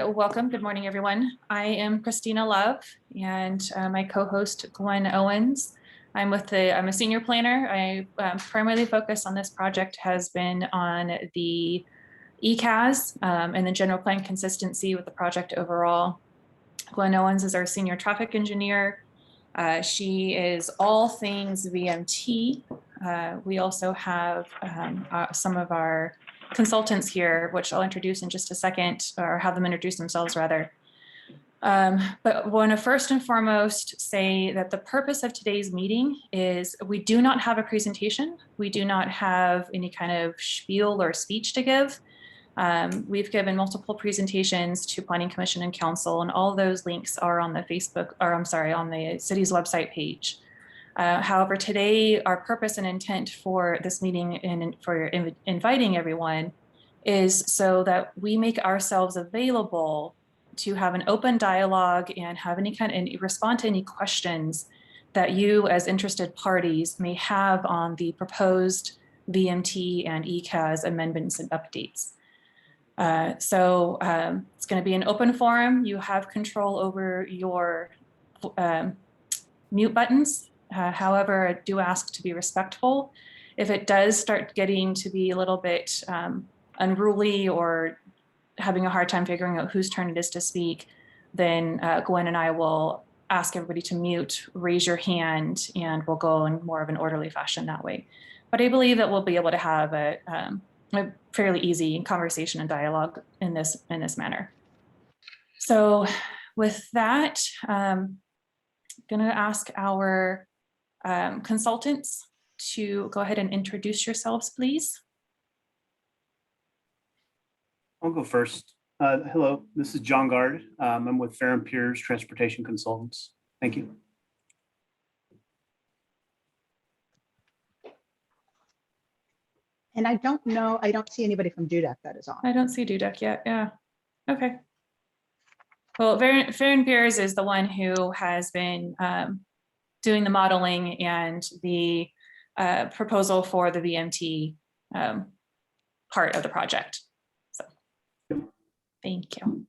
welcome. Good morning, everyone. I am Christina Love, and my co-host Gwen Owens. I'm a senior planner. I primarily focus on this project has been on the ECAS and the general plan consistency with the project overall. Gwen Owens is our senior traffic engineer. She is all things VMT. We also have some of our consultants here, which I'll introduce in just a second, or have them introduce themselves rather. But I want to first and foremost say that the purpose of today's meeting is we do not have a presentation. We do not have any kind of spiel or speech to give. We've given multiple presentations to Planning Commission and Council, and all those links are on the Facebook, or I'm sorry, on the city's website page. However, today, our purpose and intent for this meeting and for inviting everyone is so that we make ourselves available to have an open dialogue and have and respond to any questions that you as interested parties may have on the proposed VMT and ECAS amendments and updates. It's going to be an open forum. You have control over your mute buttons. However, I do ask to be respectful. If it does start getting to be a little bit unruly or having a hard time figuring out whose turn it is to speak, then Gwen and I will ask everybody to mute, raise your hand, and we'll go in more of an orderly fashion that way. But I believe that we'll be able to have a fairly easy conversation and dialogue in this manner. So with that, I'm going to ask our consultants to go ahead and introduce yourselves, please. I'll go first. Hello, this is John Gard. I'm with Fair and Peers Transportation Consultants. Thank you. And I don't see anybody from DUDEC that is on. I don't see DUDEC yet, yeah. Okay. Well, Fair and Peers is the one who has been doing the modeling and the proposal for the VMT part of the project. So, thank you.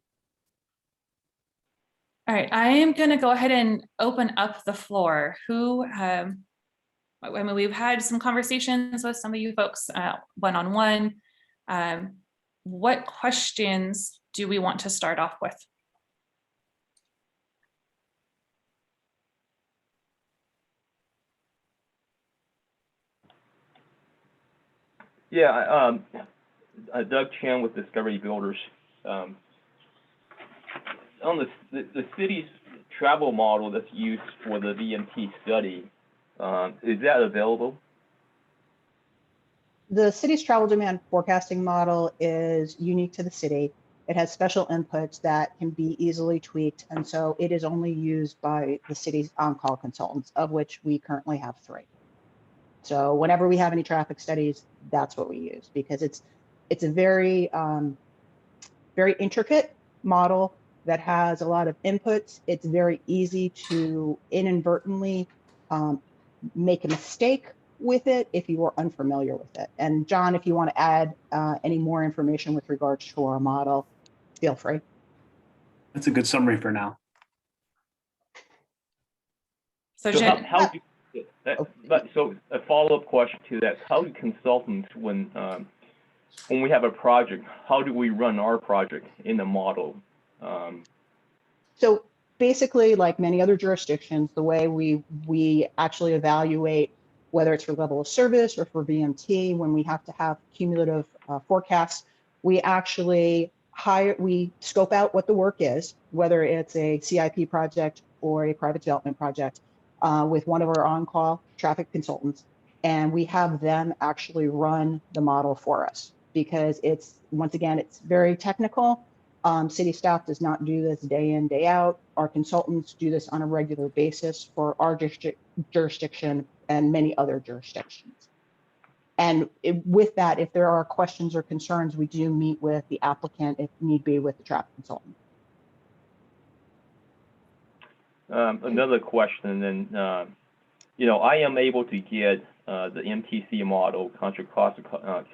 All right, I am going to go ahead and open up the floor. I mean, we've had some conversations with some of you folks one-on-one. What questions do we want to start off with? Yeah, Doug Chan with Discovery Builders. On the city's travel model that's used for the VMT study, is that available? The city's travel demand forecasting model is unique to the city. It has special inputs that can be easily tweaked, and so it is only used by the city's on-call consultants, of which we currently have 3. So whenever we have any traffic studies, that's what we use, because it's a very very intricate model that has a lot of inputs. It's very easy to inadvertently make a mistake with it if you are unfamiliar with it. And John, if you want to add any more information with regards to our model, feel free. That's a good summary for now. So a follow-up question to that: how do consultants, when we have a project, how do we run our project in the model? So basically, like many other jurisdictions, the way we actually evaluate whether it's for level of service or for VMT, when we have to have cumulative forecasts, we actually scope out what the work is, whether it's a CIP project or a private development project, with one of our on-call traffic consultants, and we have them actually run the model for us, because once again, it's very technical. City staff does not do this day in, day out. Our consultants do this on a regular basis for our jurisdiction and many other jurisdictions. And with that, if there are questions or concerns, we do meet with the applicant, if need be, with the traffic consultant. Another question, and I am able to get the MTC model, contract cost,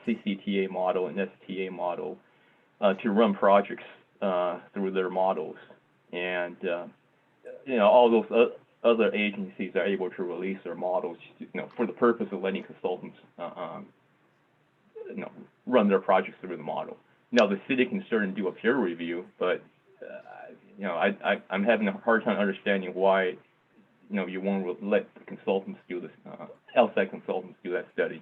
CCTA model, and STA model to run projects through their models, and all those other agencies are able to release their models, for the purpose of letting consultants, run their projects through the model. Now, the city can certainly do a peer review, but I'm having a hard time understanding why you won't let the consultants do this, outside consultants do that study.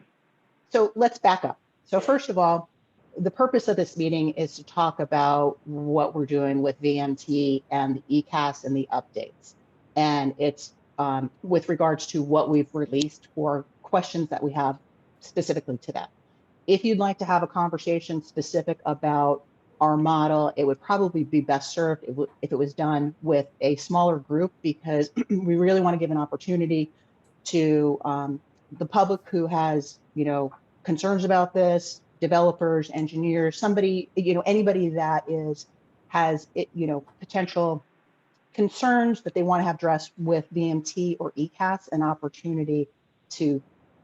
So let's back up. So first of all, the purpose of this meeting is to talk about what we're doing with VMT and the ECAS and the updates. And it's with regards to what we've released or questions that we have specifically to that. If you'd like to have a conversation specific about our model, it would probably be best served if it was done with a smaller group, because we really want to give an opportunity to the public who has, concerns about this, developers, engineers, somebody, anybody that has potential concerns that they want to have addressed with VMT or ECAS, an opportunity to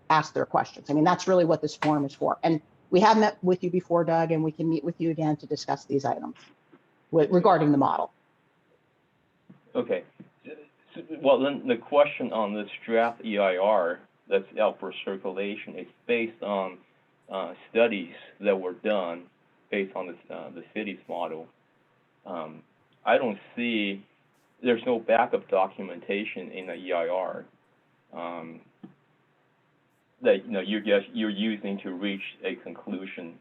ask their questions. I mean, that's really what this forum is for. And we have met with you before, Doug, and we can meet with you again to discuss these items regarding the model. Okay. Well, then the question on this draft EIR that's out for circulation is based on studies that were done based on the city's model. I don't see, there's no backup documentation in the EIR that you're using to reach a conclusion.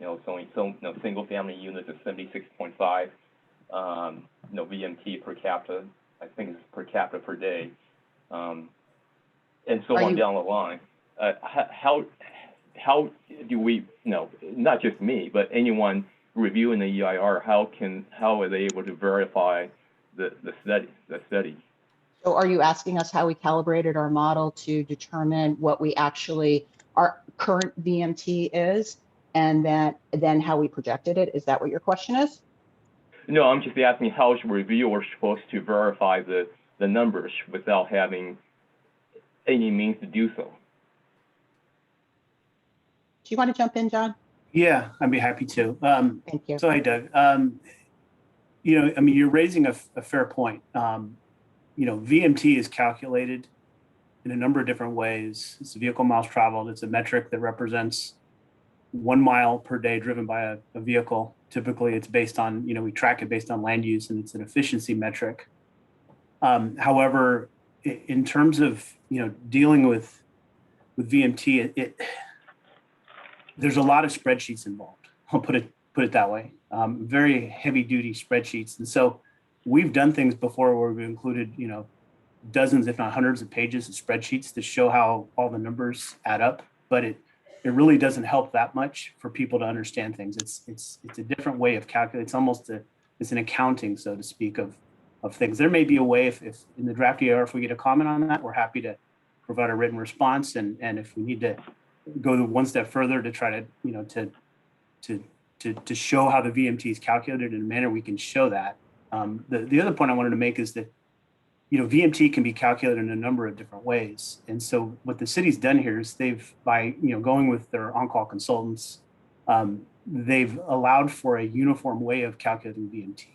Single family units of 76.5, VMT per capita, I think it's per capita per day, and so on down the line. How do we, not just me, but anyone reviewing the EIR, how are they able to verify the study? So are you asking us how we calibrated our model to determine what our current VMT is, and then how we projected it? Is that what your question is? No, I'm just asking how is a reviewer supposed to verify the numbers without having any means to do so? Do you want to jump in, John? Yeah, I'd be happy to. Thank you. So, hi, Doug. You're raising a fair point. VMT is calculated in a number of different ways. It's a vehicle miles traveled. It's a metric that represents 1 mile per day driven by a vehicle. Typically, it's based on, we track it based on land use, and it's an efficiency metric. However, in terms of, dealing with VMT, there's a lot of spreadsheets involved. I'll put it that way. Very heavy duty spreadsheets. And so we've done things before where we've included, dozens, if not hundreds of pages of spreadsheets to show how all the numbers add up, but it really doesn't help that much for people to understand things. It's a different way of calculating. It's almost it's an accounting, so to speak, of things. There may be a way, if in the draft EIR, if we get a comment on that, we're happy to provide a written response. And if we need to go one step further to try to, to show how the VMT is calculated in a manner we can show that. The other point I wanted to make is that, VMT can be calculated in a number of different ways. And so what the city's done here is by going with their on-call consultants, they've allowed for a uniform way of calculating VMT,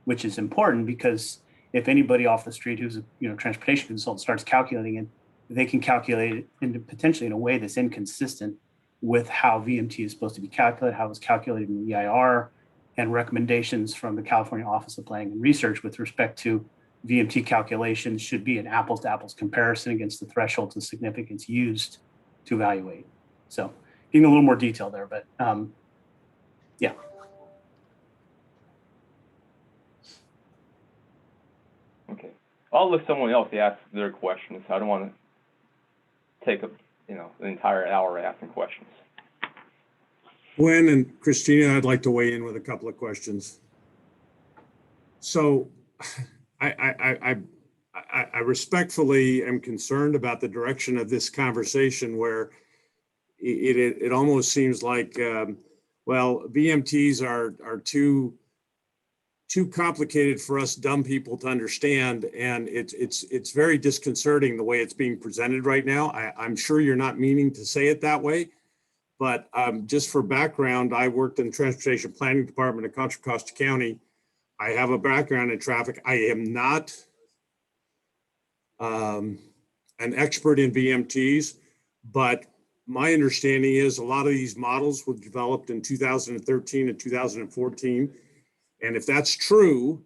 which is important because if anybody off the street who's a transportation consultant starts calculating it, they can calculate it potentially in a way that's inconsistent with how VMT is supposed to be calculated, how it was calculated in the EIR, and recommendations from the California Office of Planning and Research with respect to VMT calculations should be an apples to apples comparison against the thresholds of significance used to evaluate. So getting a little more detail there, but yeah. Okay, I'll let someone else ask their questions. I don't want to take an entire hour asking questions. Gwen and Christina, I'd like to weigh in with a couple of questions. So I respectfully am concerned about the direction of this conversation, where it almost seems like, VMTs are too complicated for us dumb people to understand, and it's very disconcerting the way it's being presented right now. I'm sure you're not meaning to say it that way, but just for background, I worked in the Transportation Planning Department of Contra Costa County I have a background in traffic. I am not an expert in VMTs, but my understanding is a lot of these models were developed in 2013 and 2014. And if that's true,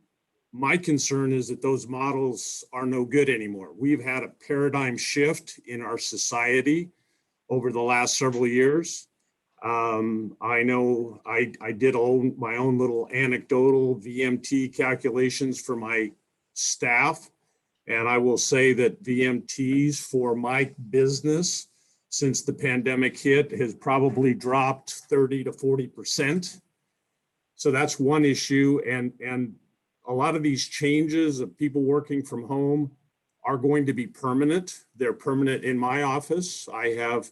my concern is that those models are no good anymore. We've had a paradigm shift in our society over the last several years. I know I did my own little anecdotal VMT calculations for my staff. And I will say that VMTs for my business since the pandemic hit has probably dropped 30 to 40%. So that's one issue. And a lot of these changes of people working from home are going to be permanent. They're permanent in my office. I have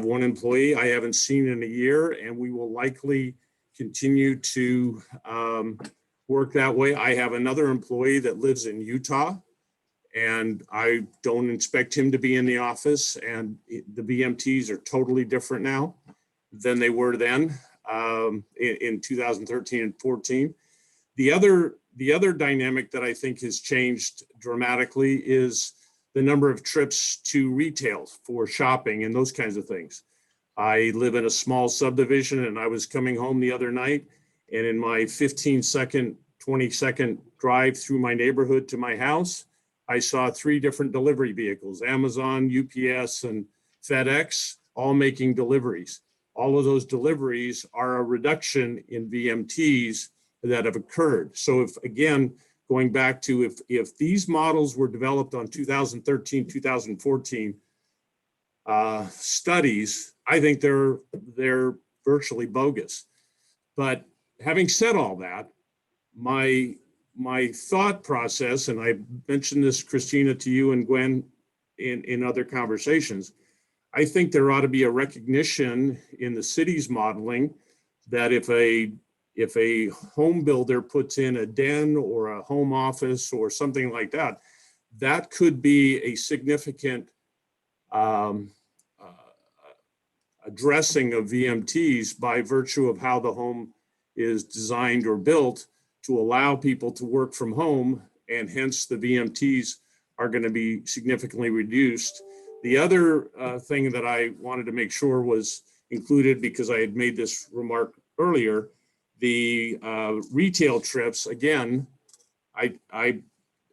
one employee I haven't seen in a year, and we will likely continue to work that way. I have another employee that lives in Utah, and I don't expect him to be in the office. And the VMTs are totally different now than they were then in 2013 and 14. The other dynamic that I think has changed dramatically is the number of trips to retail for shopping and those kinds of things. I live in a small subdivision, and I was coming home the other night, and in my 15-second, 20-second drive through my neighborhood to my house, I saw 3 different delivery vehicles, Amazon, UPS, and FedEx, all making deliveries. All of those deliveries are a reduction in VMTs that have occurred. So if, again, going back to if these models were developed on 2013, 2014 studies, I think they're virtually bogus. But having said all that, my thought process, and I mentioned this, Christina, to you and Gwen in other conversations, I think there ought to be a recognition in the city's modeling that if a home builder puts in a den or a home office or something like that, that could be a significant addressing of VMTs by virtue of how the home is designed or built to allow people to work from home, and hence the VMTs are going to be significantly reduced. The other thing that I wanted to make sure was included, because I had made this remark earlier, the retail trips, again, I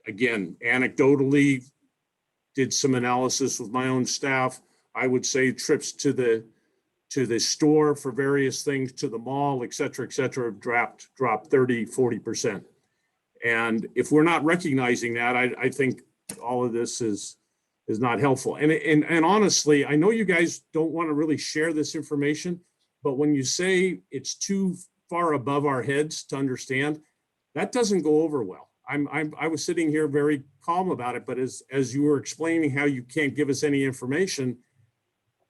anecdotally did some analysis with my own staff. I would say trips to the store for various things, to the mall, et cetera, have dropped 30, 40%. And if we're not recognizing that, I think all of this is not helpful. And honestly, I know you guys don't want to really share this information, but when you say it's too far above our heads to understand, that doesn't go over well. I was sitting here very calm about it, but as you were explaining how you can't give us any information,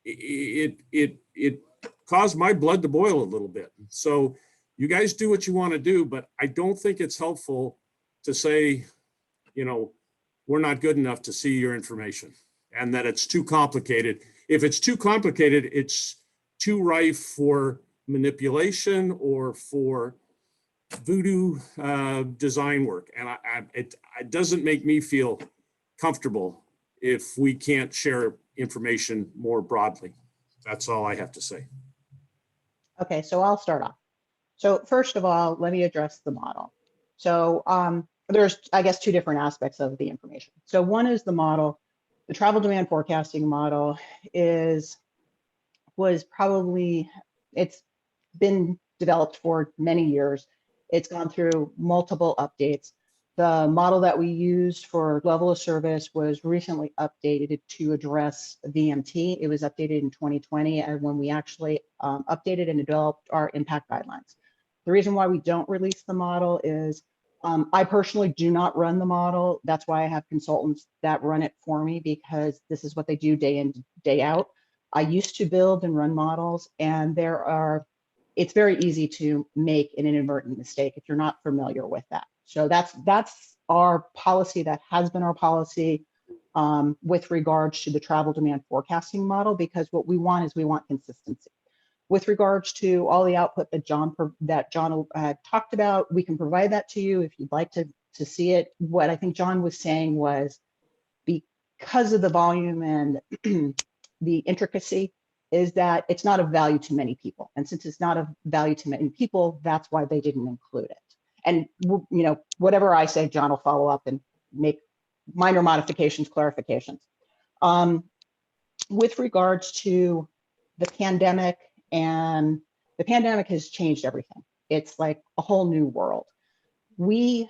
it caused my blood to boil a little bit. So you guys do what you want to do, but I don't think it's helpful to say, we're not good enough to see your information and that it's too complicated. If it's too complicated, it's too rife for manipulation or for voodoo design work. And it doesn't make me feel comfortable if we can't share information more broadly. That's all I have to say. Okay, so I'll start off. So first of all, let me address the model. So there's, I guess, 2 different aspects of the information. So one is the model. The travel demand forecasting model it's been developed for many years. It's gone through multiple updates. The model that we used for level of service was recently updated to address VMT. It was updated in 2020, and when we actually updated and developed our impact guidelines. The reason why we don't release the model is I personally do not run the model. That's why I have consultants that run it for me, because this is what they do day in, day out. I used to build and run models, and it's very easy to make an inadvertent mistake if you're not familiar with that. So that's our policy. That has been our policy with regards to the travel demand forecasting model, because what we want is consistency. With regards to all the output that John talked about, we can provide that to you if you'd like to see it. What I think John was saying was, because of the volume and the intricacy, is that it's not of value to many people. And since it's not of value to many people, that's why they didn't include it. And whatever I say, John will follow up and make minor modifications, clarifications. With regards to the pandemic, and the pandemic has changed everything. It's like a whole new world. We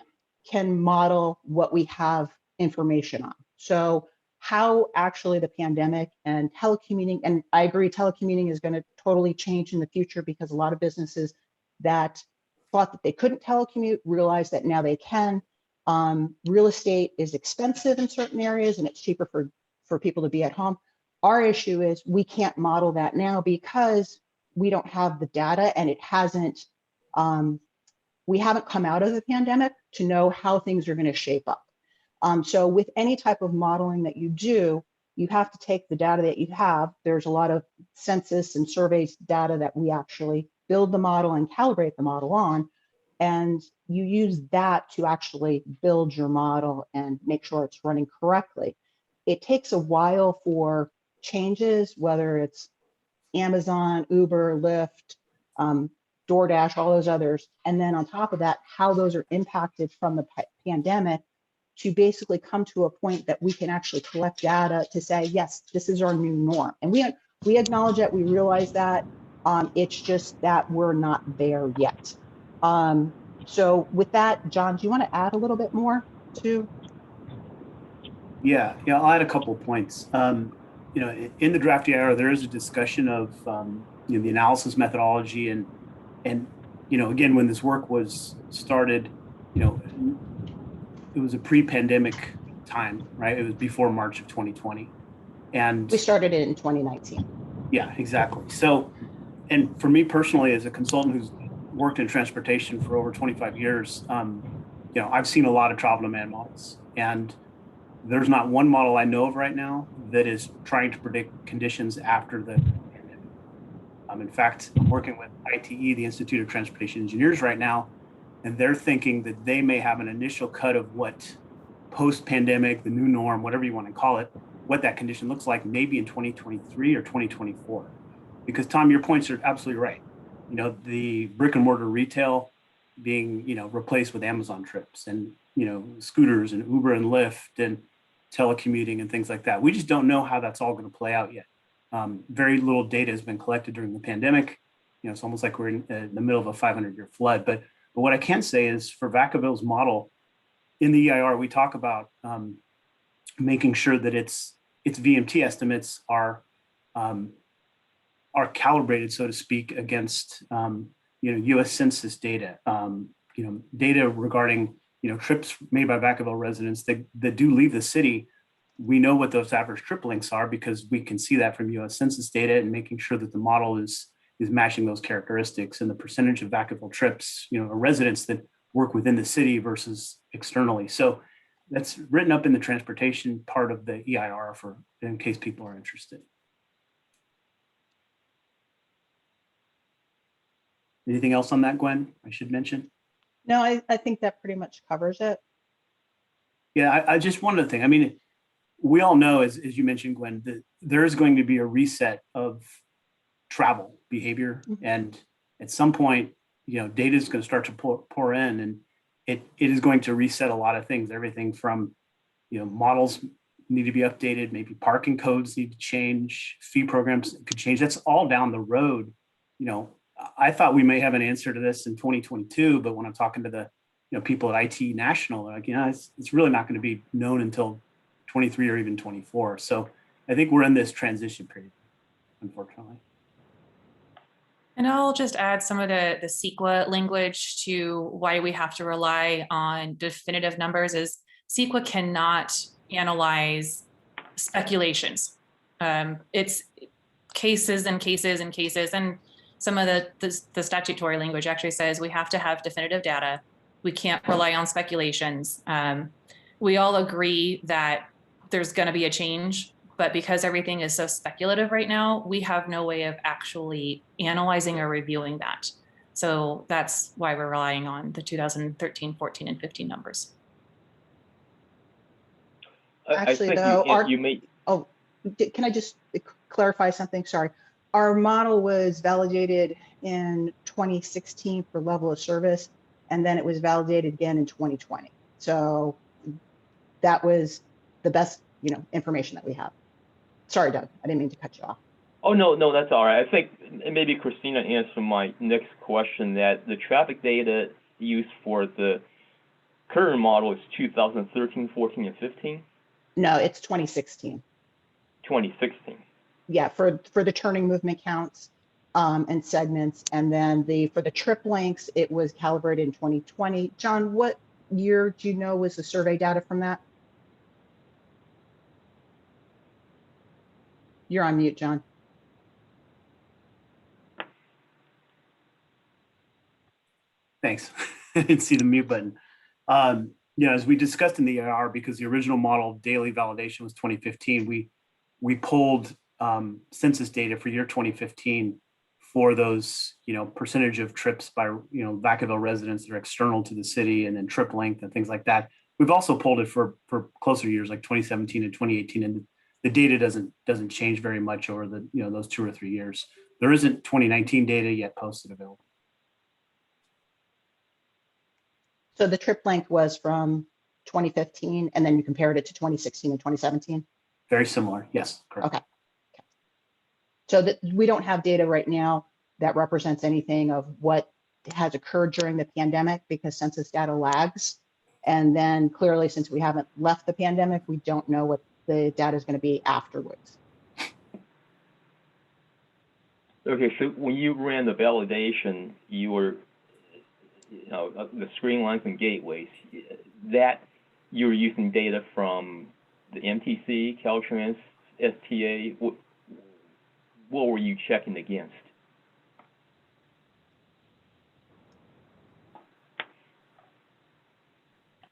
can model what we have information on. So how actually the pandemic and telecommuting, and I agree, telecommuting is going to totally change in the future, because a lot of businesses that thought that they couldn't telecommute realize that now they can. Real estate is expensive in certain areas, and it's cheaper for people to be at home. Our issue is we can't model that now because we don't have the data, and it hasn't, we haven't come out of the pandemic to know how things are going to shape up. So with any type of modeling that you do, you have to take the data that you have. There's a lot of census and surveys data that we actually build the model and calibrate the model on, and you use that to actually build your model and make sure it's running correctly. It takes a while for changes, whether it's Amazon, Uber, Lyft, DoorDash, all those others. And then on top of that, how those are impacted from the pandemic, to basically come to a point that we can actually collect data to say, yes, this is our new norm. And we acknowledge that, we realize that. It's just that we're not there yet. So with that, John, do you want to add a little bit more to? Yeah, I'll add a couple of points. In the draft EIR, there is a discussion of the analysis methodology, and again, when this work was started, it was a pre-pandemic time, right? It was before March of 2020, and We started it in 2019. Yeah, exactly. So, and for me personally, as a consultant who's worked in transportation for over 25 years, I've seen a lot of travel demand models, and there's not one model I know of right now that is trying to predict conditions after the pandemic. In fact, I'm working with ITE, the Institute of Transportation Engineers, right now, and they're thinking that they may have an initial cut of what post-pandemic, the new norm, whatever you want to call it, what that condition looks like, maybe in 2023 or 2024. Because Tom, your points are absolutely right. The brick and mortar retail being, replaced with Amazon trips, and, scooters and Uber and Lyft and telecommuting and things like that. We just don't know how that's all going to play out yet. Very little data has been collected during the pandemic. It's almost like we're in the middle of a 500-year flood. But what I can say is, for Vacaville's model, in the EIR, we talk about making sure that its VMT estimates are calibrated, so to speak, against U.S. Census data. Data regarding trips made by Vacaville residents that do leave the city. We know what those average trip lengths are because we can see that from U.S. Census data, and making sure that the model is matching those characteristics, and the percentage of Vacaville trips, residents that work within the city versus externally. So that's written up in the transportation part of the EIR, in case people are interested. Anything else on that, Gwen, I should mention? No, I think that pretty much covers it. Yeah, I just one other thing. I mean, we all know, as you mentioned, Gwen, that there is going to be a reset of travel behavior. Mm-hmm. And at some point, data is going to start to pour in, and it is going to reset a lot of things. Everything from, models need to be updated, maybe parking codes need to change, fee programs could change. That's all down the road. I thought we may have an answer to this in 2022, but when I'm talking to the people at IT National, they're like, it's really not going to be known until 23 or even 24. So I think we're in this transition period, unfortunately. And I'll just add some of the CEQA language to why we have to rely on definitive numbers. Is CEQA cannot analyze speculations. It's cases and cases and cases, and some of the statutory language actually says we have to have definitive data. We can't rely on speculations. We all agree that there's going to be a change But because everything is so speculative right now, we have no way of actually analyzing or reviewing that. So that's why we're relying on the 2013, 14, and 15 numbers. I Actually, think though, you may. Oh, can I just clarify something? Sorry. Our model was validated in 2016 for level of service, and then it was validated again in 2020. So that was the best, information that we have. Sorry, Doug, I didn't mean to cut you off. Oh, no, that's all right. I think maybe Christina answered my next question, that the traffic data used for the current model is 2013, 14, and 15? No, it's 2016. 2016. Yeah, for the turning movement counts and segments, and then for the trip lengths, it was calibrated in 2020. John, what year do you know was the survey data from that? You're on mute, John. Thanks. I didn't see the mute button. As we discussed in the EIR, because the original model daily validation was 2015, we pulled census data for year 2015 for those, percentage of trips by, Vacaville residents that are external to the city, and then trip length and things like that. We've also pulled it for closer years like 2017 and 2018, and the data doesn't change very much over the, those 2 or 3 years. There isn't 2019 data yet posted available. So the trip length was from 2015, and then you compared it to 2016 and 2017? Very similar, yes, correct. Okay. So that we don't have data right now that represents anything of what has occurred during the pandemic, because census data lags. And then clearly, since we haven't left the pandemic, we don't know what the data is going to be afterwards. Okay, so when you ran the validation, you were, the screen lines and gateways, that you were using data from the MTC, Caltrans, STA. What were you checking against?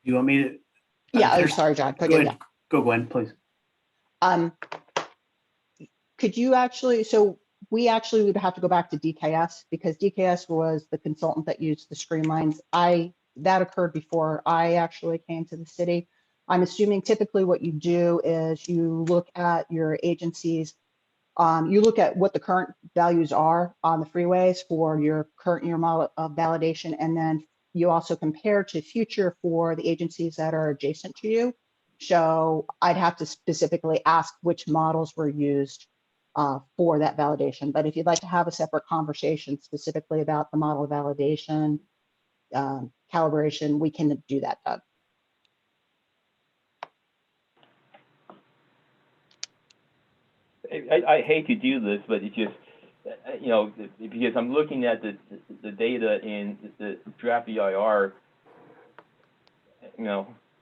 You want me to? Yeah, I'm sorry, John. Go ahead. Go, Gwen, please. Could you actually, so we actually would have to go back to DKS, because DKS was the consultant that used the screen lines. That occurred before I actually came to the city. I'm assuming typically what you do is you look at your agencies, you look at what the current values are on the freeways for your current year model of validation, and then you also compare to future for the agencies that are adjacent to you. So I'd have to specifically ask which models were used for that validation. But if you'd like to have a separate conversation specifically about the model validation, calibration, we can do that, Doug. I hate to do this, but it's just, because I'm looking at the data in the draft EIR,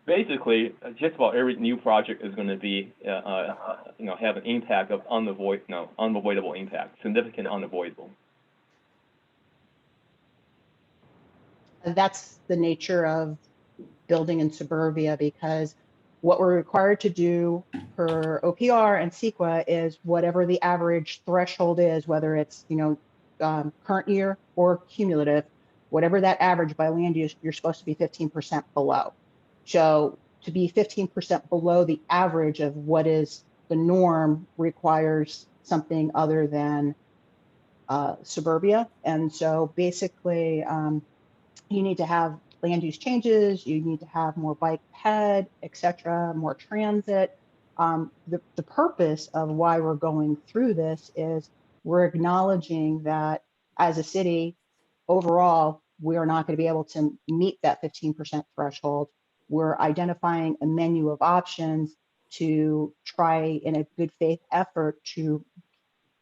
basically just about every new project is going to be, have an impact of unavoidable impact, significant unavoidable. That's the nature of building in suburbia, because what we're required to do per OPR and CEQA is whatever the average threshold is, whether it's current year or cumulative, whatever that average by land use, you're supposed to be 15% below. So to be 15% below the average of what is the norm requires something other than suburbia. And so basically, you need to have land use changes, you need to have more bike ped, et cetera, more transit. The purpose of why we're going through this is we're acknowledging that as a city, overall, we are not going to be able to meet that 15% threshold. We're identifying a menu of options to try in a good faith effort to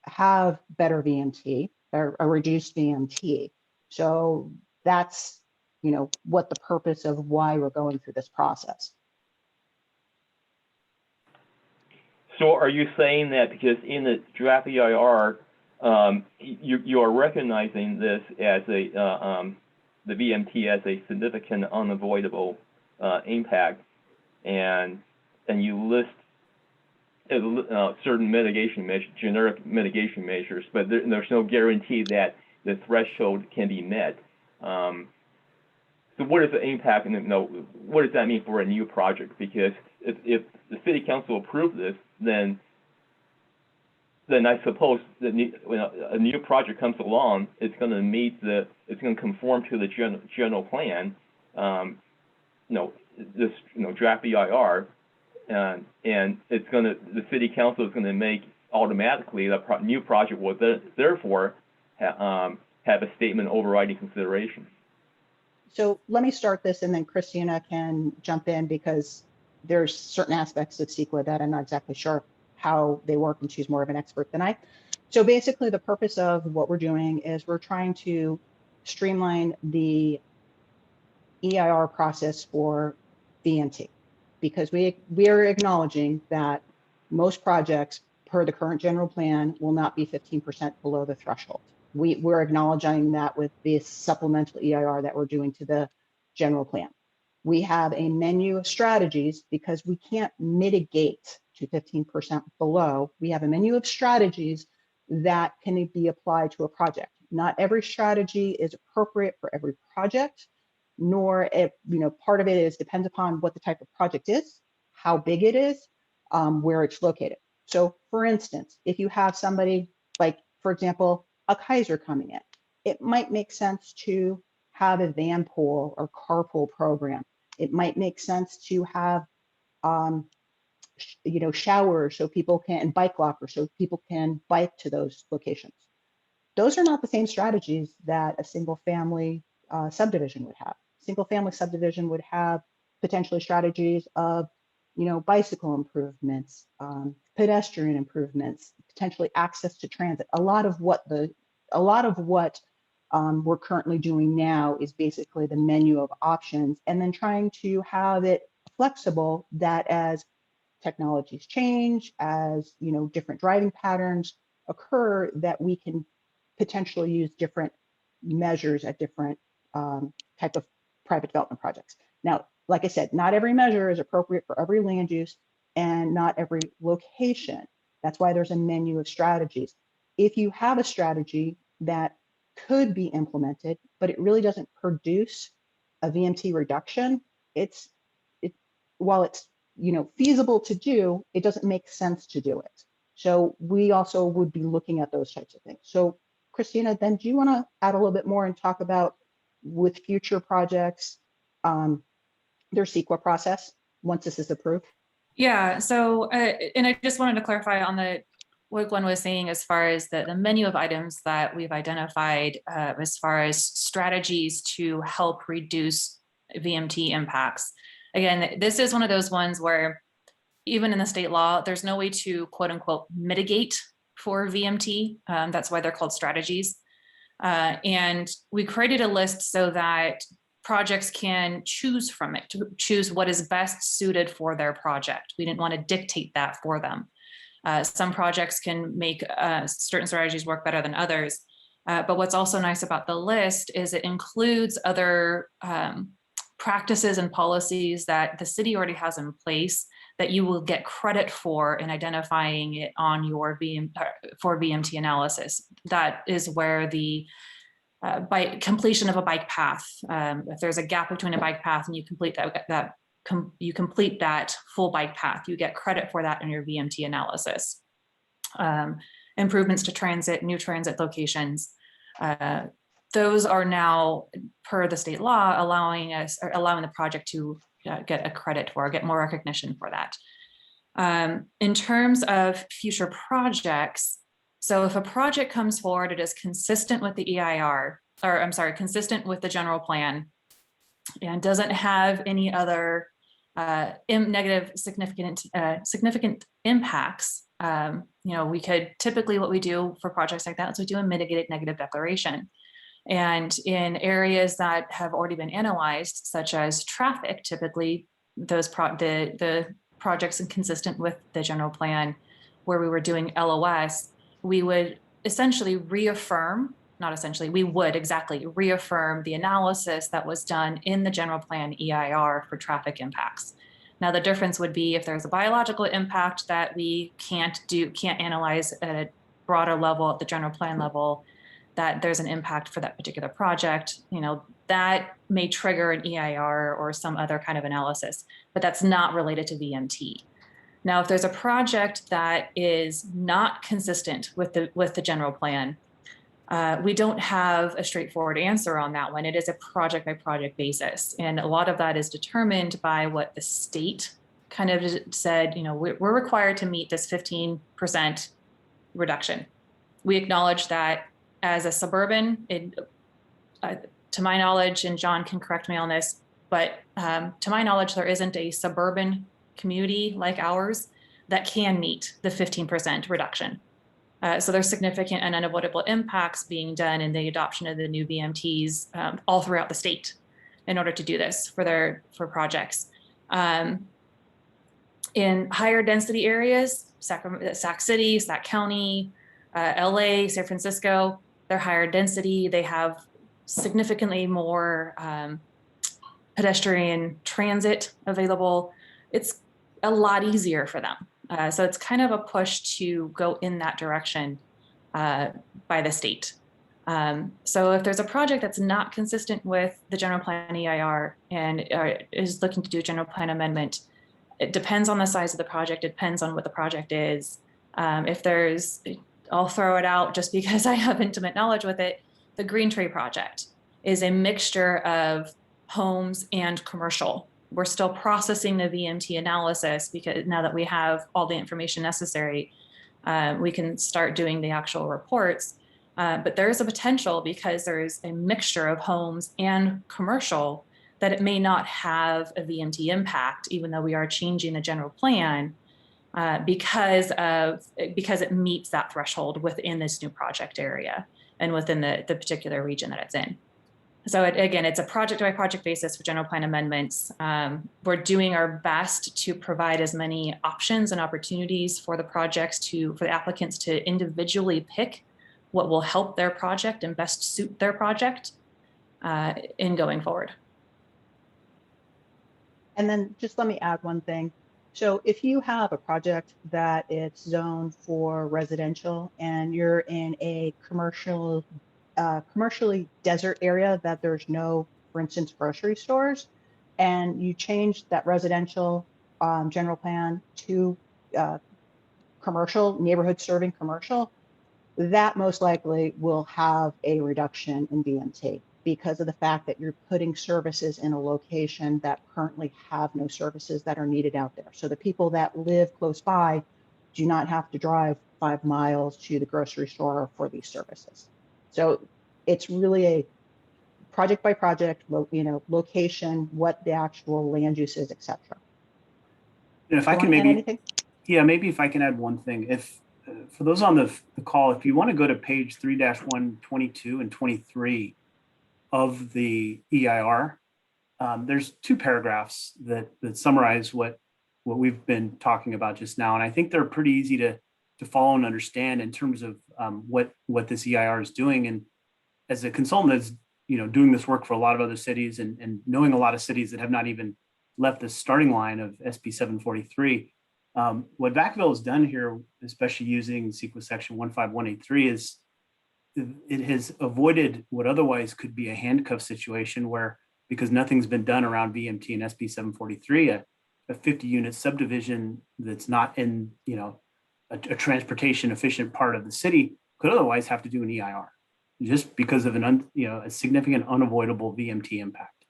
have better VMT, or a reduced VMT. So that's what the purpose of why we're going through this process. So are you saying that because in the draft EIR, you are recognizing this as the VMT as a significant unavoidable impact, and you list certain mitigation measures, generic mitigation measures, but there's no guarantee that the threshold can be met. So what is the impact, and what does that mean for a new project? Because if the city council approves this, then I suppose that when a new project comes along, it's going to conform to the general plan, this draft EIR, and the city council is going to make automatically the new project will therefore have a statement overriding consideration. So let me start this, and then Christina can jump in, because there's certain aspects of CEQA that I'm not exactly sure how they work, and she's more of an expert than I. So basically the purpose of what we're doing is we're trying to streamline the EIR process for VMT, because we are acknowledging that most projects per the current general plan will not be 15% below the threshold. We're acknowledging that with this supplemental EIR that we're doing to the general plan. We have a menu of strategies because we can't mitigate to 15% below. We have a menu of strategies that can be applied to a project. Not every strategy is appropriate for every project, nor part of it is depends upon what the type of project is, how big it is, where it's located. So for instance, if you have somebody like, for example, a Kaiser coming in, it might make sense to have a van pool or carpool program. It might make sense to have, showers so people can, and bike lockers so people can bike to those locations. Those are not the same strategies that a single family subdivision would have. Single family subdivision would have potentially strategies of, bicycle improvements, pedestrian improvements, potentially access to transit. A lot of what we're currently doing now is basically the menu of options, and then trying to have it flexible that as technologies change, as different driving patterns occur, that we can potentially use different measures at different type of private development projects. Now, like I said, not every measure is appropriate for every land use and not every location. That's why there's a menu of strategies. If you have a strategy that could be implemented, but it really doesn't produce a VMT reduction, while it's feasible to do, it doesn't make sense to do it. So we also would be looking at those types of things. So Christina, then do you want to add a little bit more and talk about with future projects, their CEQA process once this is approved? Yeah, so, and I just wanted to clarify on what Glenn was saying as far as the menu of items that we've identified as far as strategies to help reduce VMT impacts. Again, this is one of those ones where even in the state law, there's no way to quote unquote mitigate for VMT. That's why they're called strategies. And we created a list so that projects can choose from it, to choose what is best suited for their project. We didn't want to dictate that for them. Some projects can make certain strategies work better than others. But what's also nice about the list is it includes other practices and policies that the city already has in place that you will get credit for in identifying it on your for VMT analysis. That is where the by completion of a bike path, if there's a gap between a bike path and you complete you complete that full bike path, you get credit for that in your VMT analysis. Improvements to transit, new transit locations, those are now per the state law allowing the project to get a credit for, get more recognition for that. In terms of future projects, so if a project comes forward, it is consistent with the EIR, or I'm sorry, consistent with the general plan, and doesn't have any other negative significant impacts. We could typically, what we do for projects like that is we do a mitigated negative declaration. And in areas that have already been analyzed, such as traffic, typically those the projects inconsistent with the general plan where we were doing LOS, we would essentially reaffirm, not essentially, we would exactly reaffirm the analysis that was done in the general plan EIR for traffic impacts. Now, the difference would be if there's a biological impact that we can't analyze at a broader level, at the general plan level, that there's an impact for that particular project, that may trigger an EIR or some other kind of analysis, but that's not related to VMT. Now, if there's a project that is not consistent with the general plan, we don't have a straightforward answer on that one. It is a project by project basis. And a lot of that is determined by what the state kind of said, we're required to meet this 15% reduction. We acknowledge that as a suburban, to my knowledge, and John can correct me on this, but to my knowledge, there isn't a suburban community like ours that can meet the 15% reduction. So there's significant and unavoidable impacts being done in the adoption of the new VMTs all throughout the state in order to do this for projects. In higher density areas, Sac City, Sac County, LA, San Francisco, they're higher density. They have significantly more pedestrian transit available. It's a lot easier for them. So it's kind of a push to go in that direction by the state. So if there's a project that's not consistent with the general plan EIR and is looking to do a general plan amendment, it depends on the size of the project. It depends on what the project is. If there's, I'll throw it out just because I have intimate knowledge with it. The Green Tree project is a mixture of homes and commercial. We're still processing the VMT analysis because now that we have all the information necessary, we can start doing the actual reports. But there is a potential because there's a mixture of homes and commercial that it may not have a VMT impact, even though we are changing the general plan because it meets that threshold within this new project area and within the particular region that it's in. So again, it's a project by project basis for general plan amendments. We're doing our best to provide as many options and opportunities for the projects for the applicants to individually pick what will help their project and best suit their project in going forward. And then just let me add one thing. So if you have a project that it's zoned for residential and you're in a commercially desert area that there's no, for instance, grocery stores, and you change that residential general plan to commercial, neighborhood serving commercial, that most likely will have a reduction in VMT because of the fact that you're putting services in a location that currently have no services that are needed out there. So the people that live close by do not have to drive 5 miles to the grocery store for these services. So it's really a project by project, location, what the actual land use is, etc. And if I can maybe, maybe if I can add one thing, if for those on the call, if you want to go to page 3-122 and 23 of the EIR, there's 2 paragraphs that summarize what we've been talking about just now, and I think they're pretty easy to follow and understand in terms of what this EIR is doing. And as a consultant that's doing this work for a lot of other cities and knowing a lot of cities that have not even left the starting line of SB 743, what Vacaville has done here, especially using CEQA section 15183, is it has avoided what otherwise could be a handcuff situation where, because nothing's been done around VMT and SB 743, a 50-unit subdivision that's not in a transportation efficient part of the city could otherwise have to do an EIR just because of a significant unavoidable VMT impact.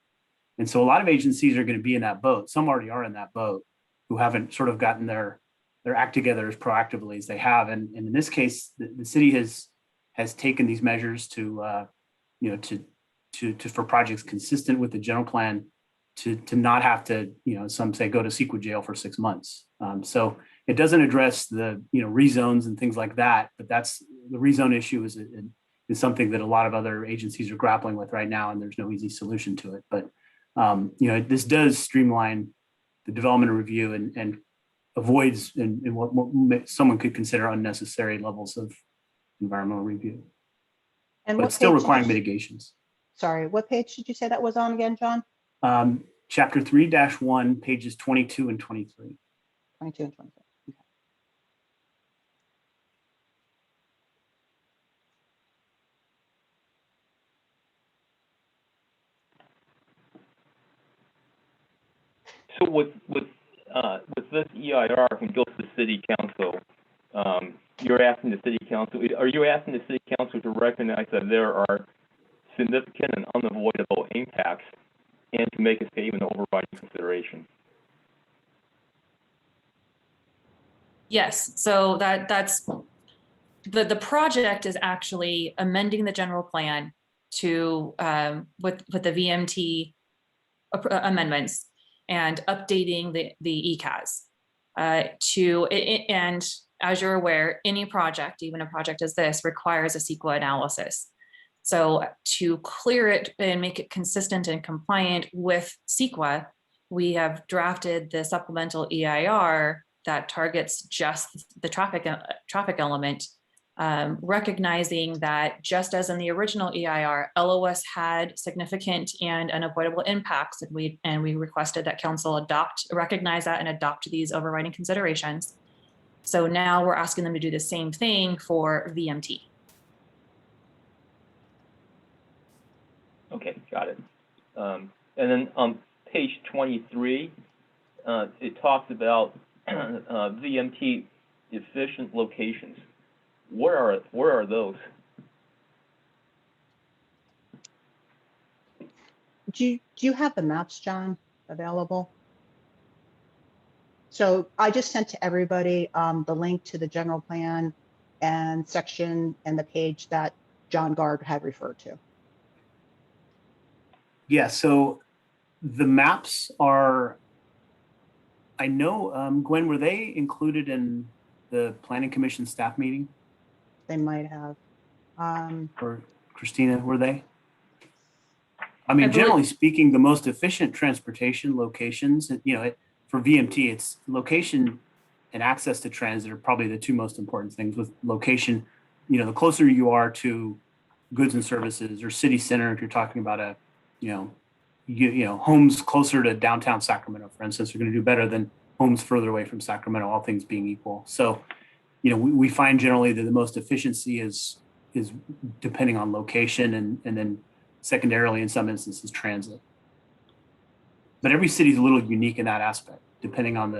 And so a lot of agencies are going to be in that boat. Some already are in that boat who haven't sort of gotten their act together as proactively as they have. And in this case, the city has taken these measures to for projects consistent with the general plan to not have to, some say go to CEQA jail for 6 months. So it doesn't address the, rezones and things like that, but that's the rezone issue is something that a lot of other agencies are grappling with right now, and there's no easy solution to it. But, this does streamline the development review and avoids in what someone could consider unnecessary levels of environmental review. And but it's still requiring mitigations. Sorry, what page did you say that was on again, John? chapter 3-1, pages 22 and 23. 22 and 23. Okay. So with this EIR, when it goes to the city council, you're asking the city council, are you asking the city council to recognize that there are significant and unavoidable impacts and to make a statement of overriding consideration? Yes, so that's the project is actually amending the general plan to with the VMT amendments and updating the ECAS and as you're aware, any project, even a project as this, requires a CEQA analysis. So to clear it and make it consistent and compliant with CEQA, we have drafted the supplemental EIR that targets just the traffic element, recognizing that just as in the original EIR, LOS had significant and unavoidable impacts, and we requested that council recognize that and adopt these overriding considerations. So now we're asking them to do the same thing for VMT. Okay, got it. And then on page 23, it talks about VMT efficient locations. Where are those? Do you have the maps, John, available? So I just sent to everybody the link to the general plan and section and the page that John Gard had referred to. Yeah, so the maps are, I know, Gwen, were they included in the Planning Commission staff meeting? They might have. Or Christina, were they? I mean, I believe- generally speaking, the most efficient transportation locations, for VMT, it's location and access to transit are probably the two most important things. With location, the closer you are to goods and services or city center, if you're talking about homes closer to downtown Sacramento, for instance, are going to do better than homes further away from Sacramento, all things being equal. So, we find generally that the most efficiency is depending on location and then secondarily in some instances transit. But every city is a little unique in that aspect, depending on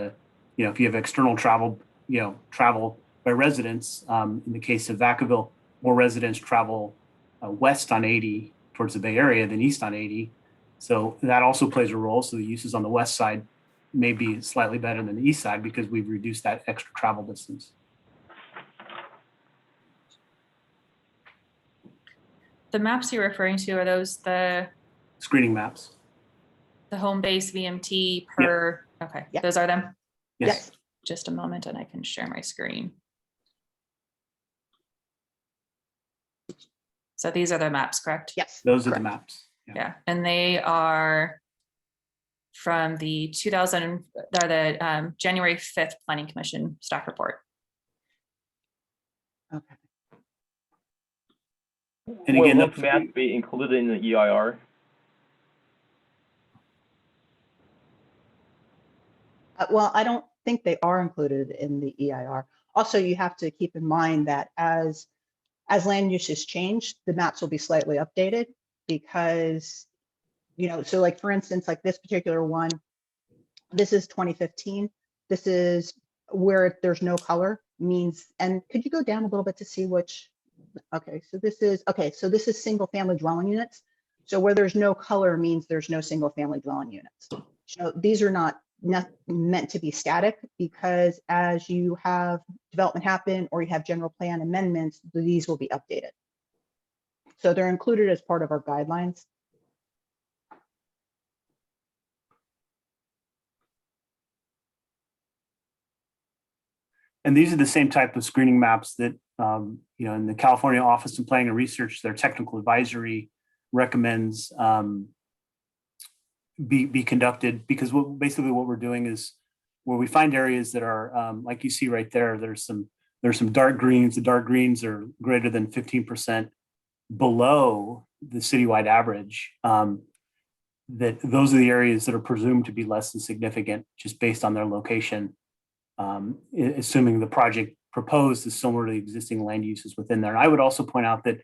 if you have external travel, travel by residents. In the case of Vacaville, more residents travel west on 80 towards the Bay Area than east on 80. So that also plays a role. So the uses on the west side may be slightly better than the east side because we've reduced that extra travel distance. The maps you're referring to, are those the Screening maps. home base VMT per, okay, Yeah. those are them? Yes. Just a moment and I can share my screen. So these are the maps, correct? Yes. Those are the correct. maps. Yeah, and they are from the January 5th Planning Commission staff report. Okay. And Will again, those maps be included in the EIR? Well, I don't think they are included in the EIR. Also, you have to keep in mind that as land uses change, the maps will be slightly updated because, so like for instance, like this particular one, this is 2015. This is where there's no color means, and could you go down a little bit to see which, okay, so this is single family dwelling units. So where there's no color means there's no single family dwelling units. These are not meant to be static because as you have development happen or you have general plan amendments, these will be updated. So they're included as part of our guidelines. And these are the same type of screening maps that, in the California Office of Planning and Research, their technical advisory recommends be conducted, because basically what we're doing is where we find areas that are, like you see right there, there's some dark greens. The dark greens are greater than 15% below the citywide average. that those are the areas that are presumed to be less than significant just based on their location, assuming the project proposed is similar to the existing land uses within there. And I would also point out that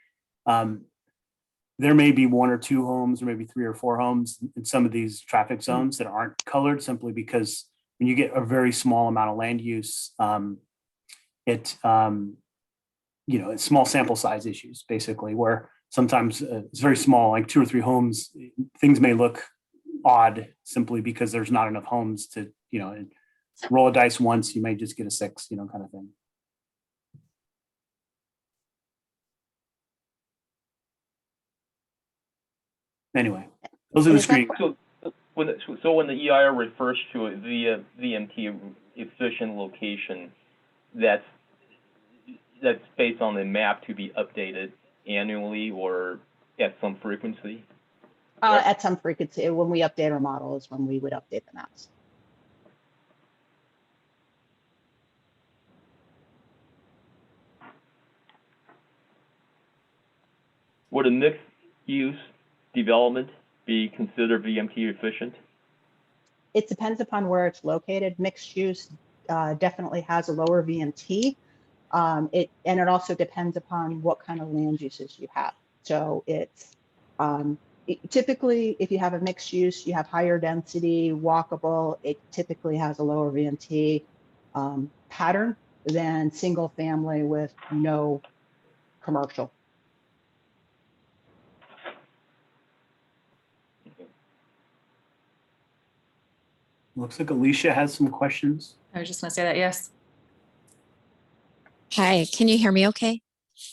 there may be 1 or 2 homes, or maybe 3 or 4 homes in some of these traffic zones that aren't colored, simply because when you get a very small amount of land use, it's small sample size issues, basically, where sometimes it's very small, like 2 or 3 homes, things may look odd simply because there's not enough homes to, roll a dice once, you may just get a 6, kind of thing. Anyway, those are the screening. So when the EIR refers to a VMT efficient location, that's based on the map to be updated annually or at some frequency? At some frequency. When we update our model is when we would update the maps. Would a mixed use development be considered VMT efficient? It depends upon where it's located. Mixed use definitely has a lower VMT. And it also depends upon what kind of land uses you have. So it's typically, if you have a mixed use, you have higher density, walkable, it typically has a lower VMT pattern than single family with no commercial. Looks like Alicia has some questions. I was just gonna say that, yes, Hi, can you hear me okay?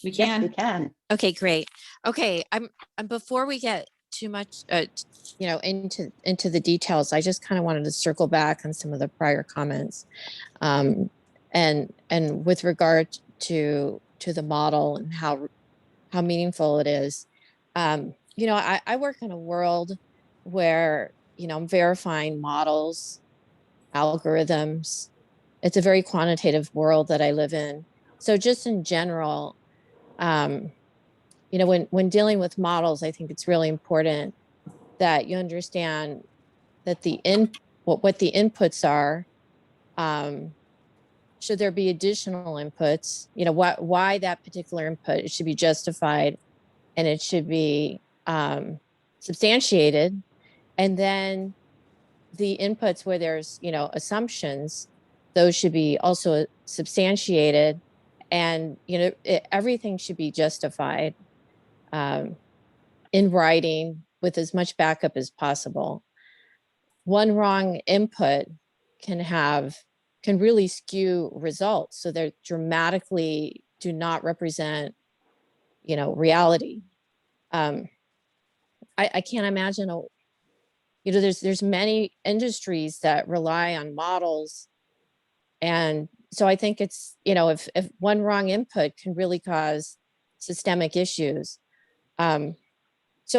we Yes, we can. can. Okay, great. Okay, I'm before we get too much into the details, I just kind of wanted to circle back on some of the prior comments. And with regard to the model and how meaningful it is. I work in a world where, I'm verifying models, algorithms. It's a very quantitative world that I live in. So just in general, when dealing with models, I think it's really important that you understand that what the inputs are. Should there be additional inputs? Why that particular input? It should be justified, and it should be substantiated. And then the inputs where there's assumptions, those should be also substantiated, and everything should be justified in writing with as much backup as possible. One wrong input can really skew results, so they dramatically do not represent reality. I can't imagine there's many industries that rely on models, and so I think it's if one wrong input can really cause systemic issues. So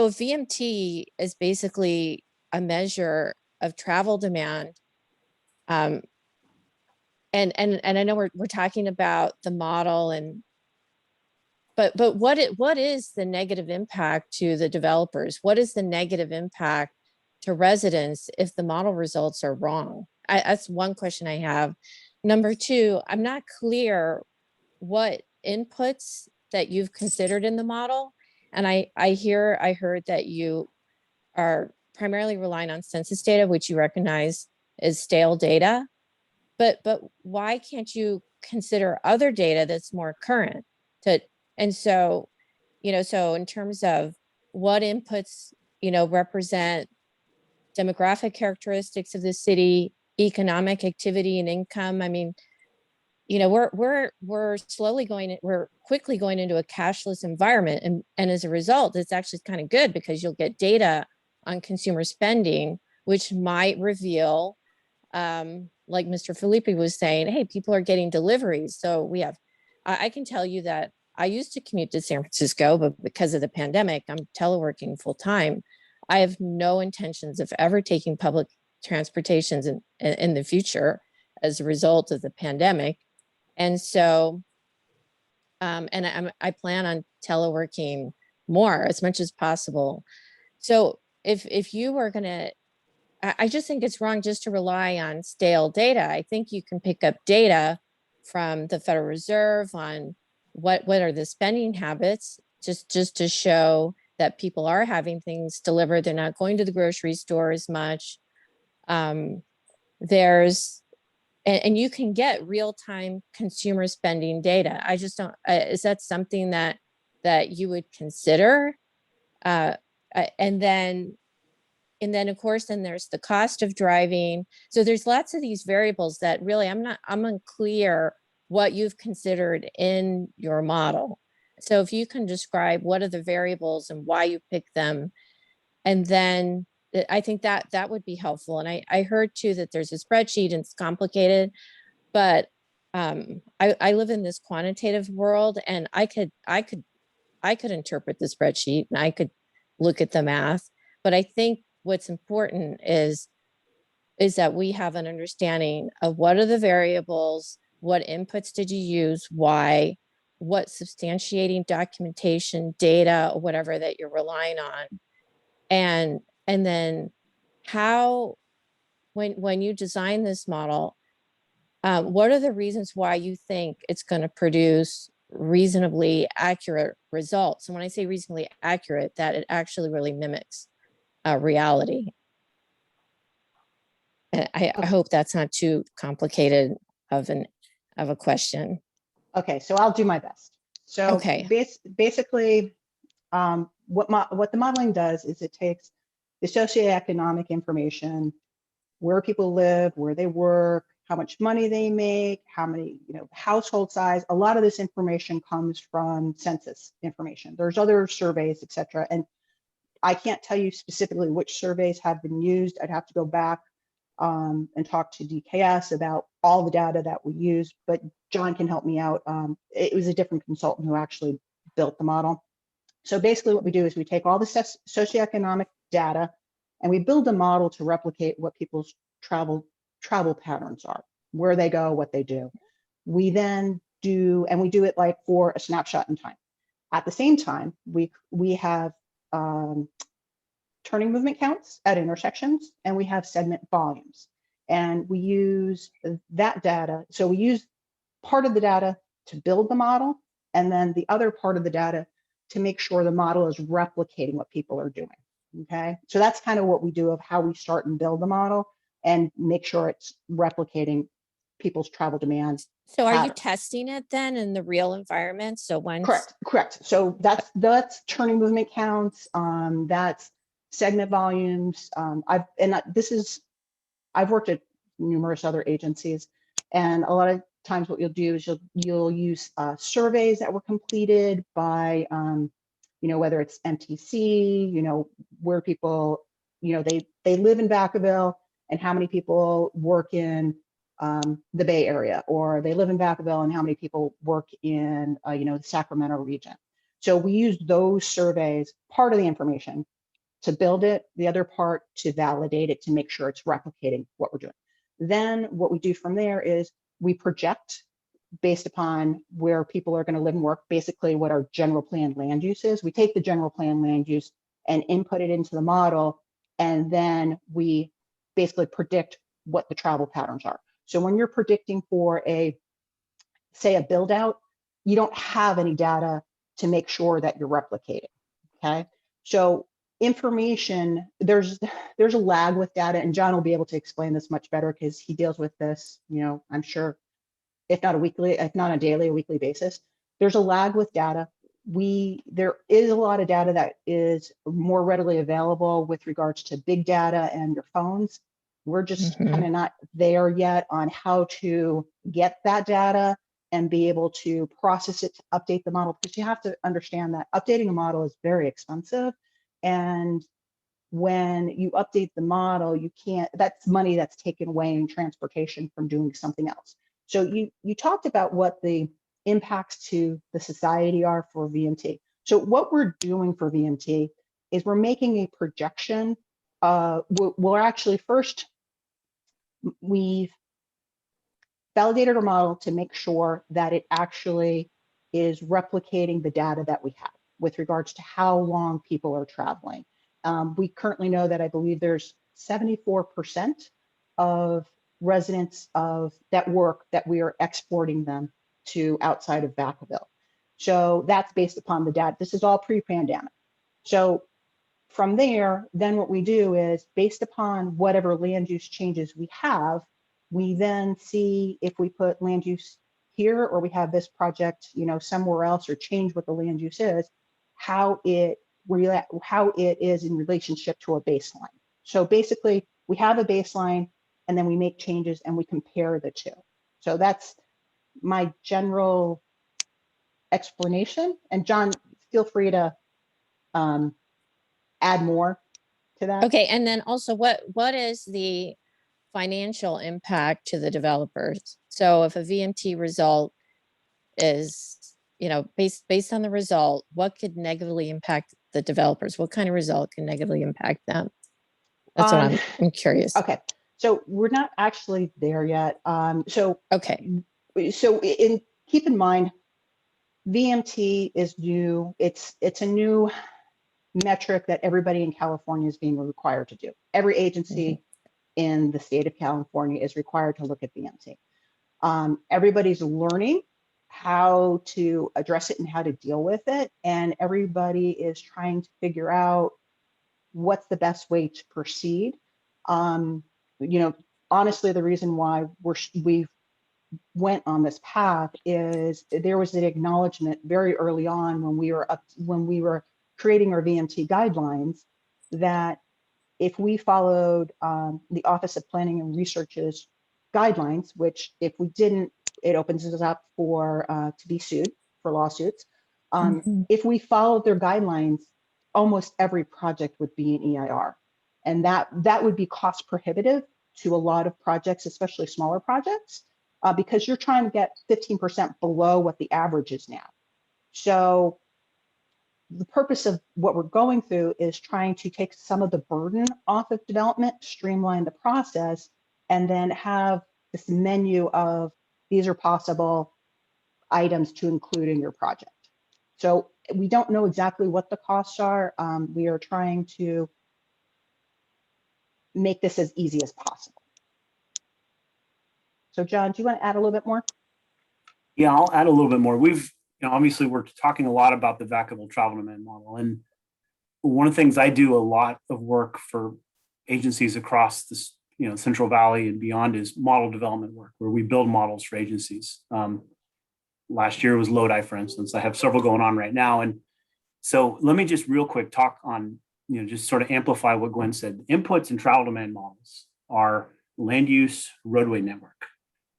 if VMT is basically a measure of travel demand, and I know we're talking about the model, but what is the negative impact to the developers? What is the negative impact to residents if the model results are wrong? That's one question I have. Number two, I'm not clear what inputs that you've considered in the model. And I heard that you are primarily relying on census data, which you recognize is stale data. But why can't you consider other data that's more current? So in terms of what inputs, represent demographic characteristics of the city, economic activity and income. I mean, we're quickly going into a cashless environment. And as a result, it's actually kind of good because you'll get data on consumer spending, which might reveal, like Mr. Filippi was saying, hey, people are getting deliveries. So I can tell you that I used to commute to San Francisco, but because of the pandemic, I'm teleworking full time. I have no intentions of ever taking public transportations in the future as a result of the pandemic. And so, I plan on teleworking more as much as possible. So if you were gonna, I just think it's wrong just to rely on stale data. I think you can pick up data from the Federal Reserve on what are the spending habits, just to show that people are having things delivered. They're not going to the grocery store as much. There's, and you can get real-time consumer spending data. I just don't, is that something that you would consider? And then of course, then there's the cost of driving. So there's lots of these variables that really I'm unclear what you've considered in your model. So if you can describe what are the variables and why you pick them, and then I think that would be helpful. And I heard too that there's a spreadsheet and it's complicated, but I live in this quantitative world, and I could interpret the spreadsheet and I could look at the math. But I think what's important is that we have an understanding of what are the variables, what inputs did you use, why, what substantiating documentation, data, or whatever that you're relying on. And then how, when you design this model, what are the reasons why you think it's going to produce reasonably accurate results? And when I say reasonably accurate, that it actually really mimics reality. And I hope that's not too complicated of a question. Okay, so I'll do my best. So Okay. basically, what the modeling does is it takes the socioeconomic information, where people live, where they work, how much money they make, how many, household size. A lot of this information comes from census information. There's other surveys, et cetera. And I can't tell you specifically which surveys have been used. I'd have to go back and talk to DKS about all the data that we use, but John can help me out. It was a different consultant who actually built the model. So basically what we do is we take all the socioeconomic data and we build a model to replicate what people's travel patterns are, where they go, what they do. We then do it like for a snapshot in time. At the same time, we have turning movement counts at intersections, and we have segment volumes. And we use that data. So we use part of the data to build the model, and then the other part of the data to make sure the model is replicating what people are doing. Okay, so that's kind of what we do of how we start and build the model and make sure it's replicating people's travel demands. So are you testing it then in the real environment? So once Correct. So that's turning movement counts. That's segment volumes. I've worked at numerous other agencies, and a lot of times what you'll do is you'll use surveys that were completed by whether it's MTC, where people, they live in Vacaville and how many people work in the Bay Area, or they live in Vacaville and how many people work in the Sacramento region. So we use those surveys, part of the information, to build it, the other part to validate it, to make sure it's replicating what we're doing. Then what we do from there is we project based upon where people are going to live and work, basically what our general plan land use is. We take the general plan land use and input it into the model, and then we basically predict what the travel patterns are. So when you're predicting for say a build out, you don't have any data to make sure that you're replicating, okay? So information, there's a lag with data, and John will be able to explain this much better because he deals with this, I'm sure, if not a daily, a weekly basis. There's a lag with data. There is a lot of data that is more readily available with regards to big data and your phones. We're just kind of not there yet on how to get that data and be able to process it to update the model, because you have to understand that updating a model is very expensive. And when you update the model, that's money that's taken away in transportation from doing something else. So you talked about what the impacts to the society are for VMT. So what we're doing for VMT is we're making a projection. We're actually we've validated our model to make sure that it actually is replicating the data that we have with regards to how long people are traveling. We currently know that I believe there's 74% of residents of that work that we are exporting them to outside of Vacaville. So that's based upon the data. This is all pre-pandemic. So from there, then what we do is based upon whatever land use changes we have, we then see if we put land use here or we have this project, somewhere else or change what the land use is, how it is in relationship to a baseline. So basically we have a baseline and then we make changes and we compare the two. So that's my general explanation. And John, feel free to add more to that. Okay, and then also what is the financial impact to the developers? So if a VMT result is, based on the result, what could negatively impact the developers? What kind of result can negatively impact them? That's what I'm curious. Okay, so we're not actually there yet. Okay. So keep in mind, VMT is new. It's a new metric that everybody in California is being required to do. Every agency in the state of California is required to look at VMT. Everybody's learning how to address it and how to deal with it. And everybody is trying to figure out what's the best way to proceed. Honestly, the reason why we've went on this path is there was an acknowledgement very early on when we were creating our VMT guidelines that if we followed the Office of Planning and Research's guidelines, which if we didn't, it opens us up for to be sued for lawsuits. If we followed their guidelines, almost every project would be an EIR, and that would be cost prohibitive to a lot of projects, especially smaller projects, because you're trying to get 15% below what the average is now. So the purpose of what we're going through is trying to take some of the burden off of development, streamline the process, and then have this menu of these are possible items to include in your project. So we don't know exactly what the costs are. We are trying to make this as easy as possible. So John, do you want to add a little bit more? Yeah, I'll add a little bit more. Obviously we're talking a lot about the Vacaville travel demand model. And one of the things I do a lot of work for agencies across this, Central Valley and beyond is model development work where we build models for agencies. Last year was Lodi, for instance. I have several going on right now. And so let me just real quick talk on, just sort of amplify what Gwen said. Inputs in travel demand models are land use, roadway network.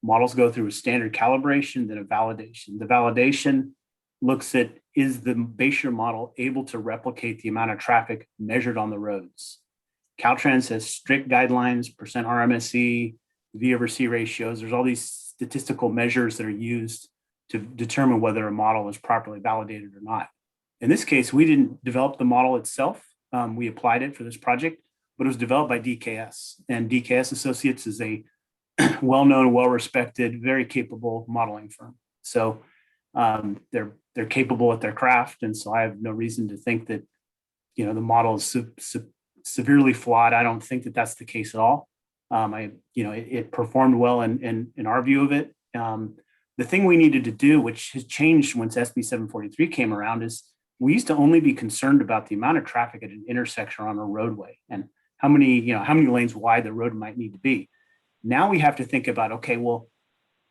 Models go through a standard calibration, then a validation. The validation looks at, is the Bayeshire model able to replicate the amount of traffic measured on the roads? Caltrans has strict guidelines, percent RMSE, V over C ratios. There's all these statistical measures that are used to determine whether a model is properly validated or not. In this case, we didn't develop the model itself. We applied it for this project, but it was developed by DKS. And DKS Associates is a well-known, well-respected, very capable modeling firm. So they're capable at their craft, and so I have no reason to think that the model is severely flawed. I don't think that that's the case at all. It performed well in our view of it. The thing we needed to do, which has changed once SB 743 came around, is we used to only be concerned about the amount of traffic at an intersection on a roadway and how many lanes wide the road might need to be. Now we have to think about, okay, well,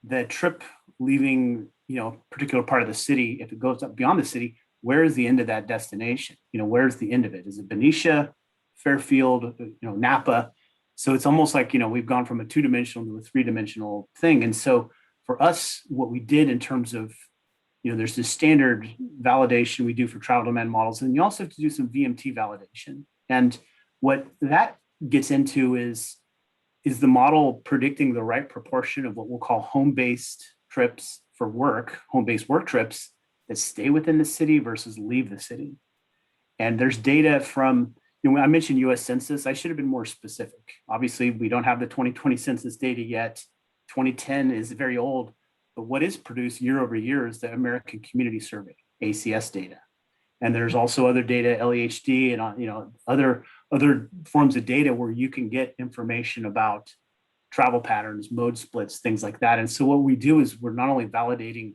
the trip leaving, a particular part of the city, if it goes up beyond the city, where is the end of that destination? Where's the end of it? Is it Benicia, Fairfield, Napa? So it's almost like, we've gone from a 2-dimensional to a 3-dimensional thing. And so for us, what we did in terms of, there's this standard validation we do for travel demand models, and you also have to do some VMT validation. And what that gets into is the model predicting the right proportion of what we'll call home-based trips for work, home-based work trips that stay within the city versus leave the city. And there's data from, when I mentioned US Census, I should have been more specific. Obviously, we don't have the 2020 census data yet. 2010 is very old, but what is produced year over year is the American Community Survey, ACS data. And there's also other data, LEHD, and other forms of data where you can get information about travel patterns, mode splits, things like that. And so what we do is we're not only validating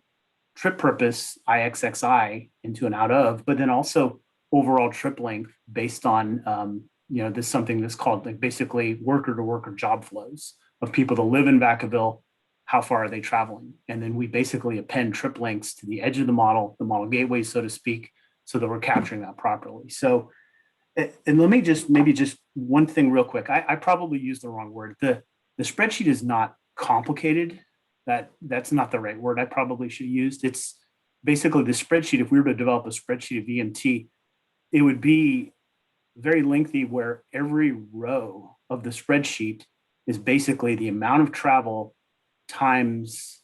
trip purpose, IXXI, into and out of, but then also overall trip length based on this something that's called like basically worker to worker job flows of people that live in Vacaville. How far are they traveling? And then we basically append trip lengths to the edge of the model gateway, so to speak, so that we're capturing that properly. So, and let me just maybe just one thing real quick. I probably used the wrong word. The spreadsheet is not complicated. That's not the right word. I probably should have used. It's basically the spreadsheet. If we were to develop a spreadsheet of VMT, it would be very lengthy where every row of the spreadsheet is basically the amount of travel times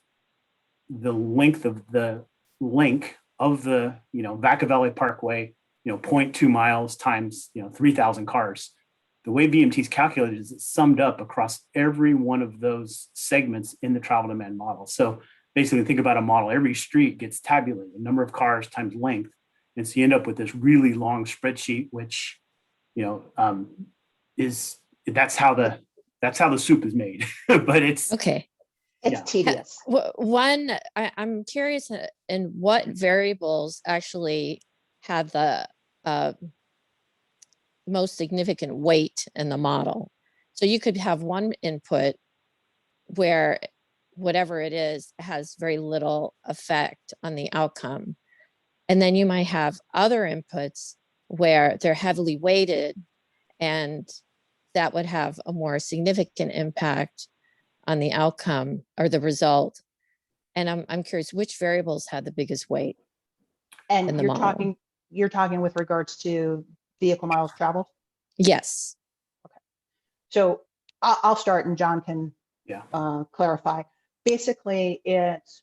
the length of the link of the Vacaville Parkway, 0.2 miles times 3,000 cars. The way VMT is calculated is it's summed up across every one of those segments in the travel demand model. So basically think about a model. Every street gets tabulated, number of cars times length. And so you end up with this really long spreadsheet, which, that's how the soup is made. But it's Okay. It's tedious. I'm curious in what variables actually have the most significant weight in the model. So you could have one input where whatever it is has very little effect on the outcome. And then you might have other inputs where they're heavily weighted and that would have a more significant impact on the outcome or the result. And I'm curious which variables had the biggest weight in And the model. you're talking with regards to vehicle miles traveled. Yes. So I'll start and John can clarify. Basically, it's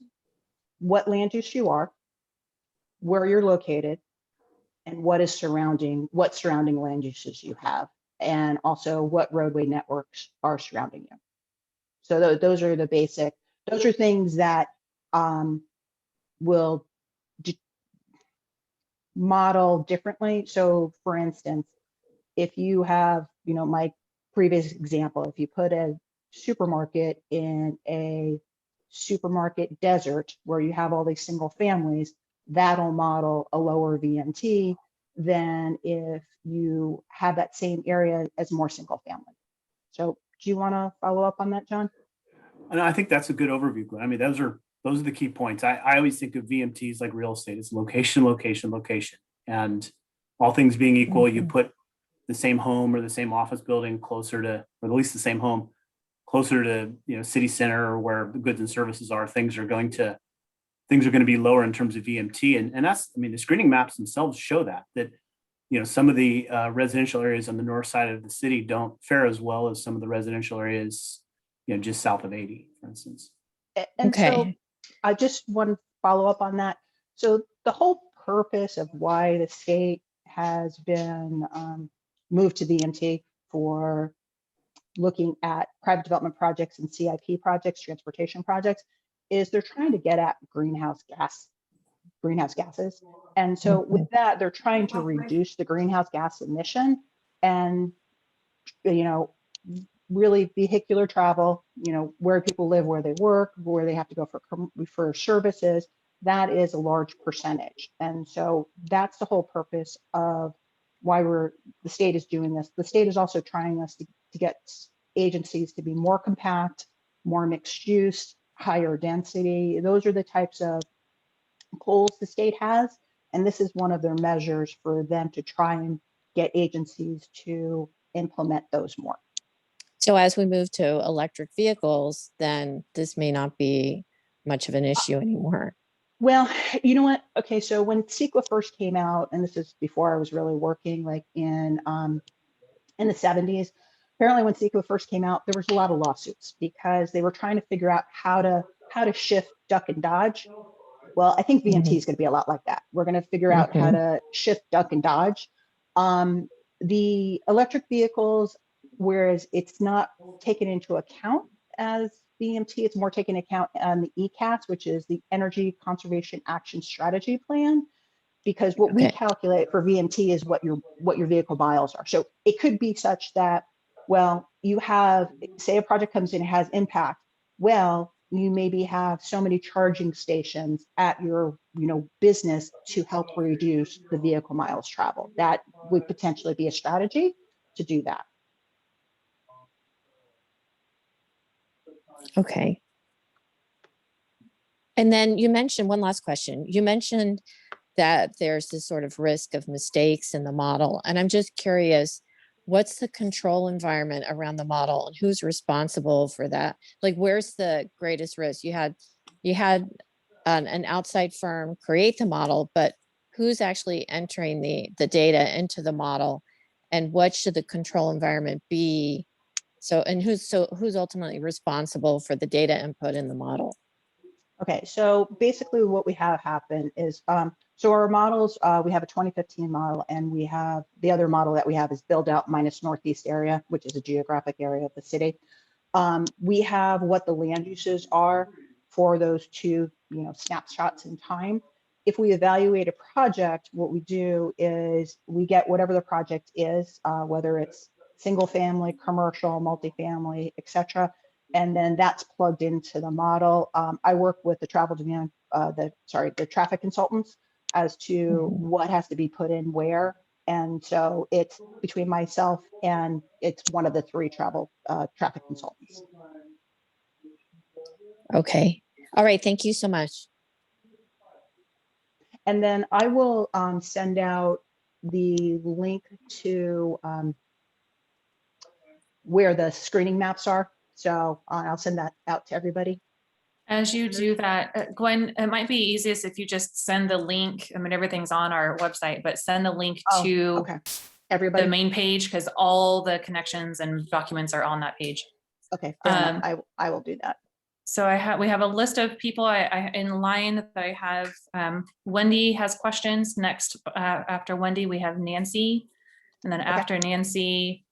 what land use you are, where you're located, and what surrounding land uses you have, and also what roadway networks are surrounding you. So those are the basic. Those are things that will model differently. So, for instance, if you have, my previous example, if you put a supermarket in a supermarket desert where you have all these single families, that'll model a lower VMT than if you have that same area as more single family. So do you want to follow up on that, John? And I think that's a good overview, Glenn. I mean, those are the key points. I always think of VMTs like real estate. It's location, location, location. And all things being equal, you put the same home or the same office building closer to, or at least the same home, closer to city center or where the goods and services are, things are going to be lower in terms of VMT. And that's, I mean, the screening maps themselves show that some of the residential areas on the north side of the city don't fare as well as some of the residential areas, just south of 80, for instance. And Okay. so I just want to follow up on that. So the whole purpose of why the state has been moved to VMT for looking at private development projects and CIP projects, transportation projects, is they're trying to get at greenhouse gases. And so with that, they're trying to reduce the greenhouse gas emission and, really vehicular travel, where people live, where they work, where they have to go for services. That is a large percentage. And so that's the whole purpose of why the state is doing this. The state is also trying us to get agencies to be more compact, more mixed use, higher density. Those are the types of goals the state has. And this is one of their measures for them to try and get agencies to implement those more. So as we move to electric vehicles, then this may not be much of an issue anymore. Well, you know what? Okay, so when CEQA first came out, and this is before I was really working, like in the 70s, apparently when CEQA first came out, there was a lot of lawsuits because they were trying to figure out how to shift, duck, and dodge. Well, I think VMT is going to be a lot like that. We're going to figure out how to shift, duck, and dodge. The electric vehicles, whereas it's not taken into account as VMT, it's more taken into account on the ECAS, which is the Energy Conservation Action Strategy Plan. because what we Okay. calculate for VMT is what your vehicle miles are. So it could be such that, well, you have, say a project comes in and has impact. Well, you maybe have so many charging stations at your, business to help reduce the vehicle miles traveled. That would potentially be a strategy to do that. Okay. And then you mentioned one last question. You mentioned that there's this sort of risk of mistakes in the model. And I'm just curious, what's the control environment around the model and who's responsible for that? Like, where's the greatest risk? You had an outside firm create the model, but who's actually entering the data into the model, and what should the control environment be? So who's ultimately responsible for the data input in the model? Okay, so basically what we have happen is, so our models, we have a 2015 model, and we have the other model that we have is build out minus northeast area, which is a geographic area of the city. We have what the land uses are for those two, snapshots in time. If we evaluate a project, what we do is we get whatever the project is, whether it's single family, commercial, multifamily, et cetera. And then that's plugged into the model. I work with the travel demand, the traffic consultants as to what has to be put in where. And so it's between myself and it's one of the three traffic consultants. Okay. All right. Thank you so much. And then I will send out the link to where the screening maps are. So I'll send that out to everybody. As you do that, Gwen, it might be easiest if you just send the link. I mean, everything's on our website, but send the link to Okay. Everybody. the main page, because all the connections and documents are on that page. Okay, fair enough. I will do that. So we have a list of people I in line that I have. Wendy has questions next. After Wendy, we have Nancy. And then after Nancy,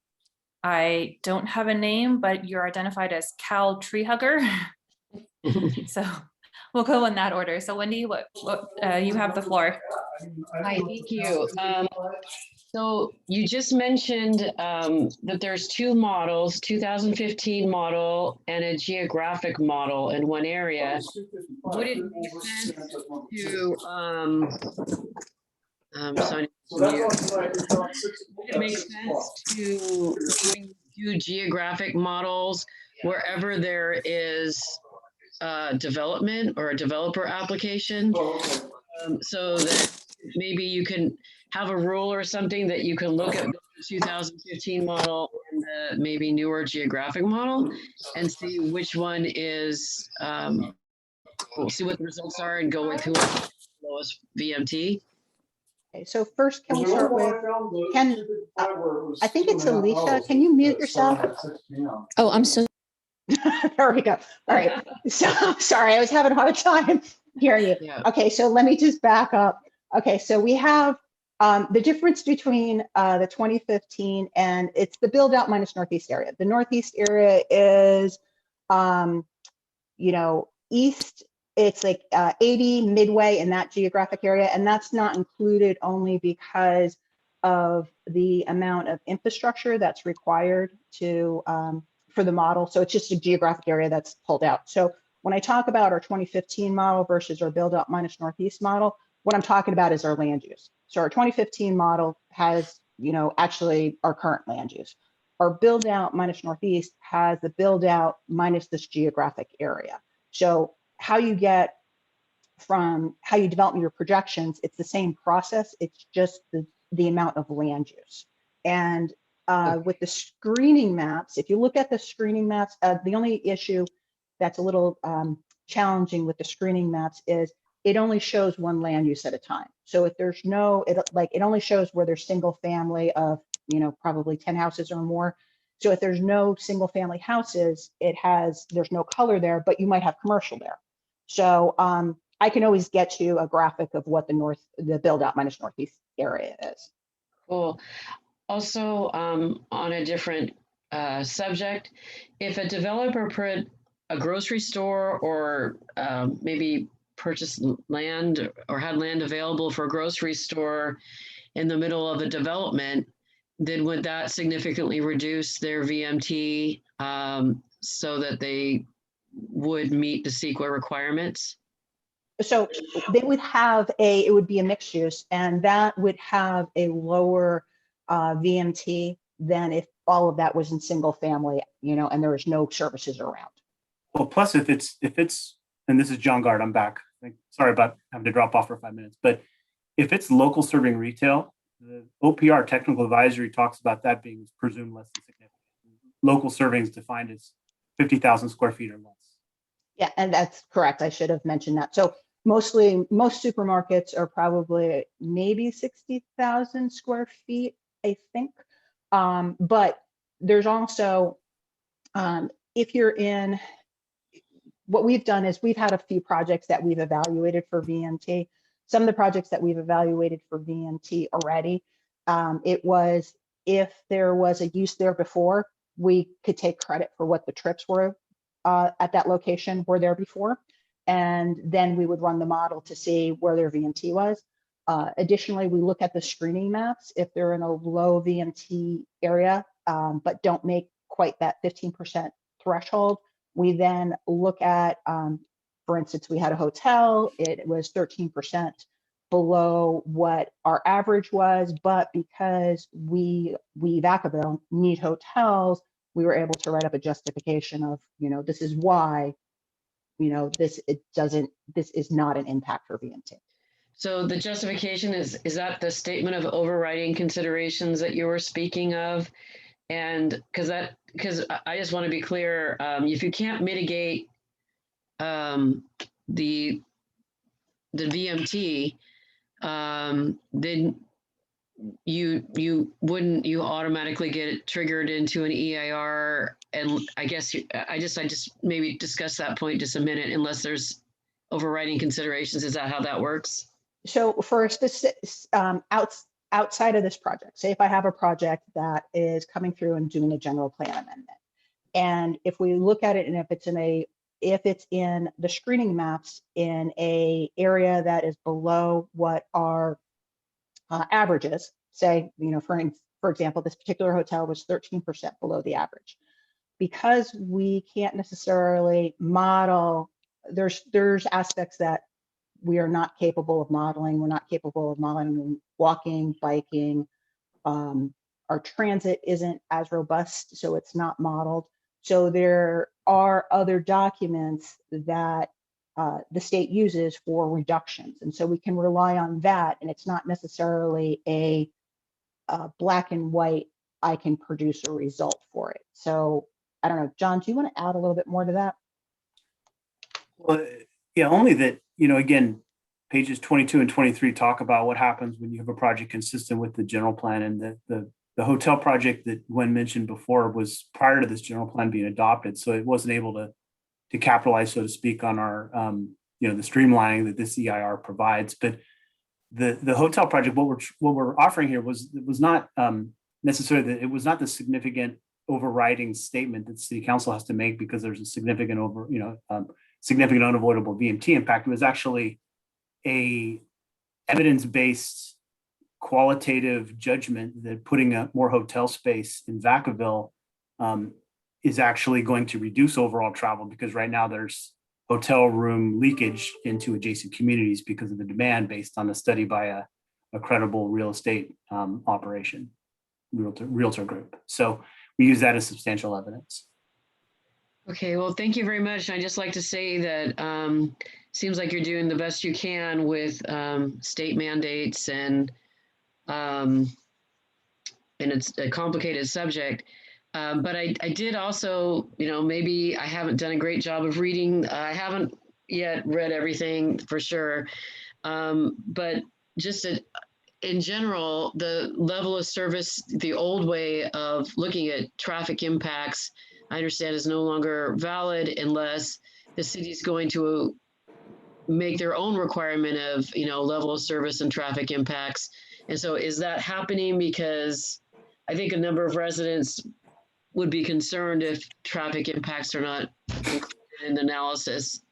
I don't have a name, but you're identified as Cal Tree Hugger. So we'll go in that order. So Wendy, what you have the floor. Hi, thank you. So you just mentioned that there's two models, 2015 model and a geographic model in one area. Would it make sense to, Sonia, would it make sense to maybe do geographic models wherever there is development or a developer application, so that maybe you can have a rule or something that you can look at the 2015 model and the maybe newer geographic model and see which one is, we'll see what the results are and go with who has the lowest VMT. Okay, so first, can we start with, I think it's Alicia. Can you mute yourself? Oh, I'm so There we go. All right. So sorry, I was having a hard time hearing you. Yeah. Okay, so let me just back up. Okay, so we have the difference between the 2015 and it's the build out minus northeast area. The northeast area is, east. It's like 80 midway in that geographic area, and that's not included only because of the amount of infrastructure that's required to for the model. So it's just a geographic area that's pulled out. So when I talk about our 2015 model versus our build out minus northeast model, what I'm talking about is our land use. So our 2015 model has, actually our current land use. Our build out minus northeast has the build out minus this geographic area. So how you get from how you develop your projections, it's the same process. It's just the amount of land use. And with the screening maps, if you look at the screening maps, the only issue that's a little challenging with the screening maps is it only shows one land use at a time. So if there's no, it only shows where there's single family of, probably 10 houses or more. So if there's no single family houses, there's no color there, but you might have commercial there. So I can always get you a graphic of what the build out minus northeast area is. Cool. Also, on a different subject, if a developer put a grocery store or maybe purchased land or had land available for a grocery store in the middle of a development, then would that significantly reduce their VMT so that they would meet the CEQA requirements? So they would have it would be a mixed use, and that would have a lower VMT than if all of that was in single family, and there was no services around. Well, plus if it's, and this is John Gard, I'm back. Sorry about having to drop off for 5 minutes, but if it's local serving retail, the OPR technical advisory talks about that being presumed less than significant. Local serving is defined as 50,000 square feet or less. Yeah, and that's correct. I should have mentioned that. So most supermarkets are probably maybe 60,000 square feet, I think. But there's also, if you're in, what we've done is we've had a few projects that we've evaluated for VMT. Some of the projects that we've evaluated for VMT already, it was if there was a use there before, we could take credit for what the trips were at that location were there before. And then we would run the model to see where their VMT was. Additionally, we look at the screening maps if they're in a low VMT area, but don't make quite that 15% threshold. We then look at, for instance, we had a hotel, it was 13% below what our average was, but because we Vacaville need hotels, we were able to write up a justification of, this is why, this is not an impact for VMT. So the justification is that the statement of overriding considerations that you were speaking of? And because I just want to be clear, if you can't mitigate the VMT, then you automatically get triggered into an EIR. And I guess I just maybe discuss that point just a minute, unless there's overriding considerations. Is that how that works? So for outside of this project, say if I have a project that is coming through and doing a general plan amendment, and if we look at it, and if it's in the screening maps in a area that is below what our average is, say, for example, this particular hotel was 13% below the average, because we can't necessarily model. There's aspects that we are not capable of modeling. We're not capable of modeling walking, biking. Our transit isn't as robust, so it's not modeled. So there are other documents that the state uses for reductions. And so we can rely on that. And it's not necessarily a black and white, I can produce a result for it. So I don't know, John, do you want to add a little bit more to that? Well, yeah, only that, again, pages 22 and 23 talk about what happens when you have a project consistent with the general plan. And the hotel project that Gwen mentioned before was prior to this general plan being adopted. So it wasn't able to capitalize, so to speak, on our, the streamlining that this EIR provides. But the hotel project, what we're offering here was not necessarily that it was not the significant overriding statement that city council has to make because there's a significant significant unavoidable VMT impact. It was actually a evidence-based qualitative judgment that putting more hotel space in Vacaville is actually going to reduce overall travel, because right now there's hotel room leakage into adjacent communities because of the demand based on a study by a credible real estate operation, realtor group. So we use that as substantial evidence. Okay, well, thank you very much. I'd just like to say that seems like you're doing the best you can with state mandates, and it's a complicated subject. But I did also, maybe I haven't done a great job of reading. I haven't yet read everything for sure. But just in general, the level of service, the old way of looking at traffic impacts, I understand is no longer valid unless the city's going to make their own requirement of, level of service and traffic impacts. And so is that happening? Because I think a number of residents would be concerned if traffic impacts are not included in the analysis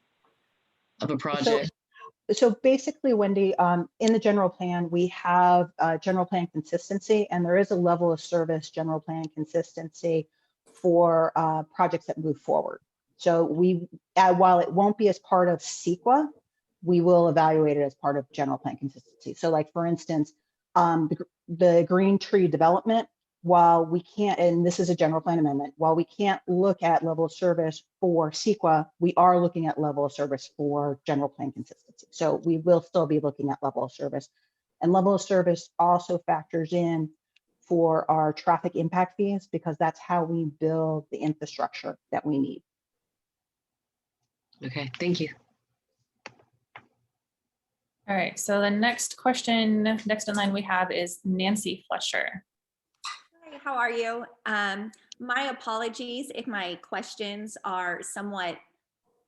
of a project. So basically, Wendy, in the general plan, we have general plan consistency, and there is a level of service general plan consistency for projects that move forward. So while it won't be as part of CEQA, we will evaluate it as part of general plan consistency. So like, for instance, the green tree development, while we can't, and this is a general plan amendment, while we can't look at level of service for CEQA, we are looking at level of service for general plan consistency. So we will still be looking at level of service. And level of service also factors in for our traffic impact fees, because that's how we build the infrastructure that we need. Okay, thank you. All right, so the next question, next in line we have is Nancy Fletcher. Hi, how are you? My apologies if my questions are somewhat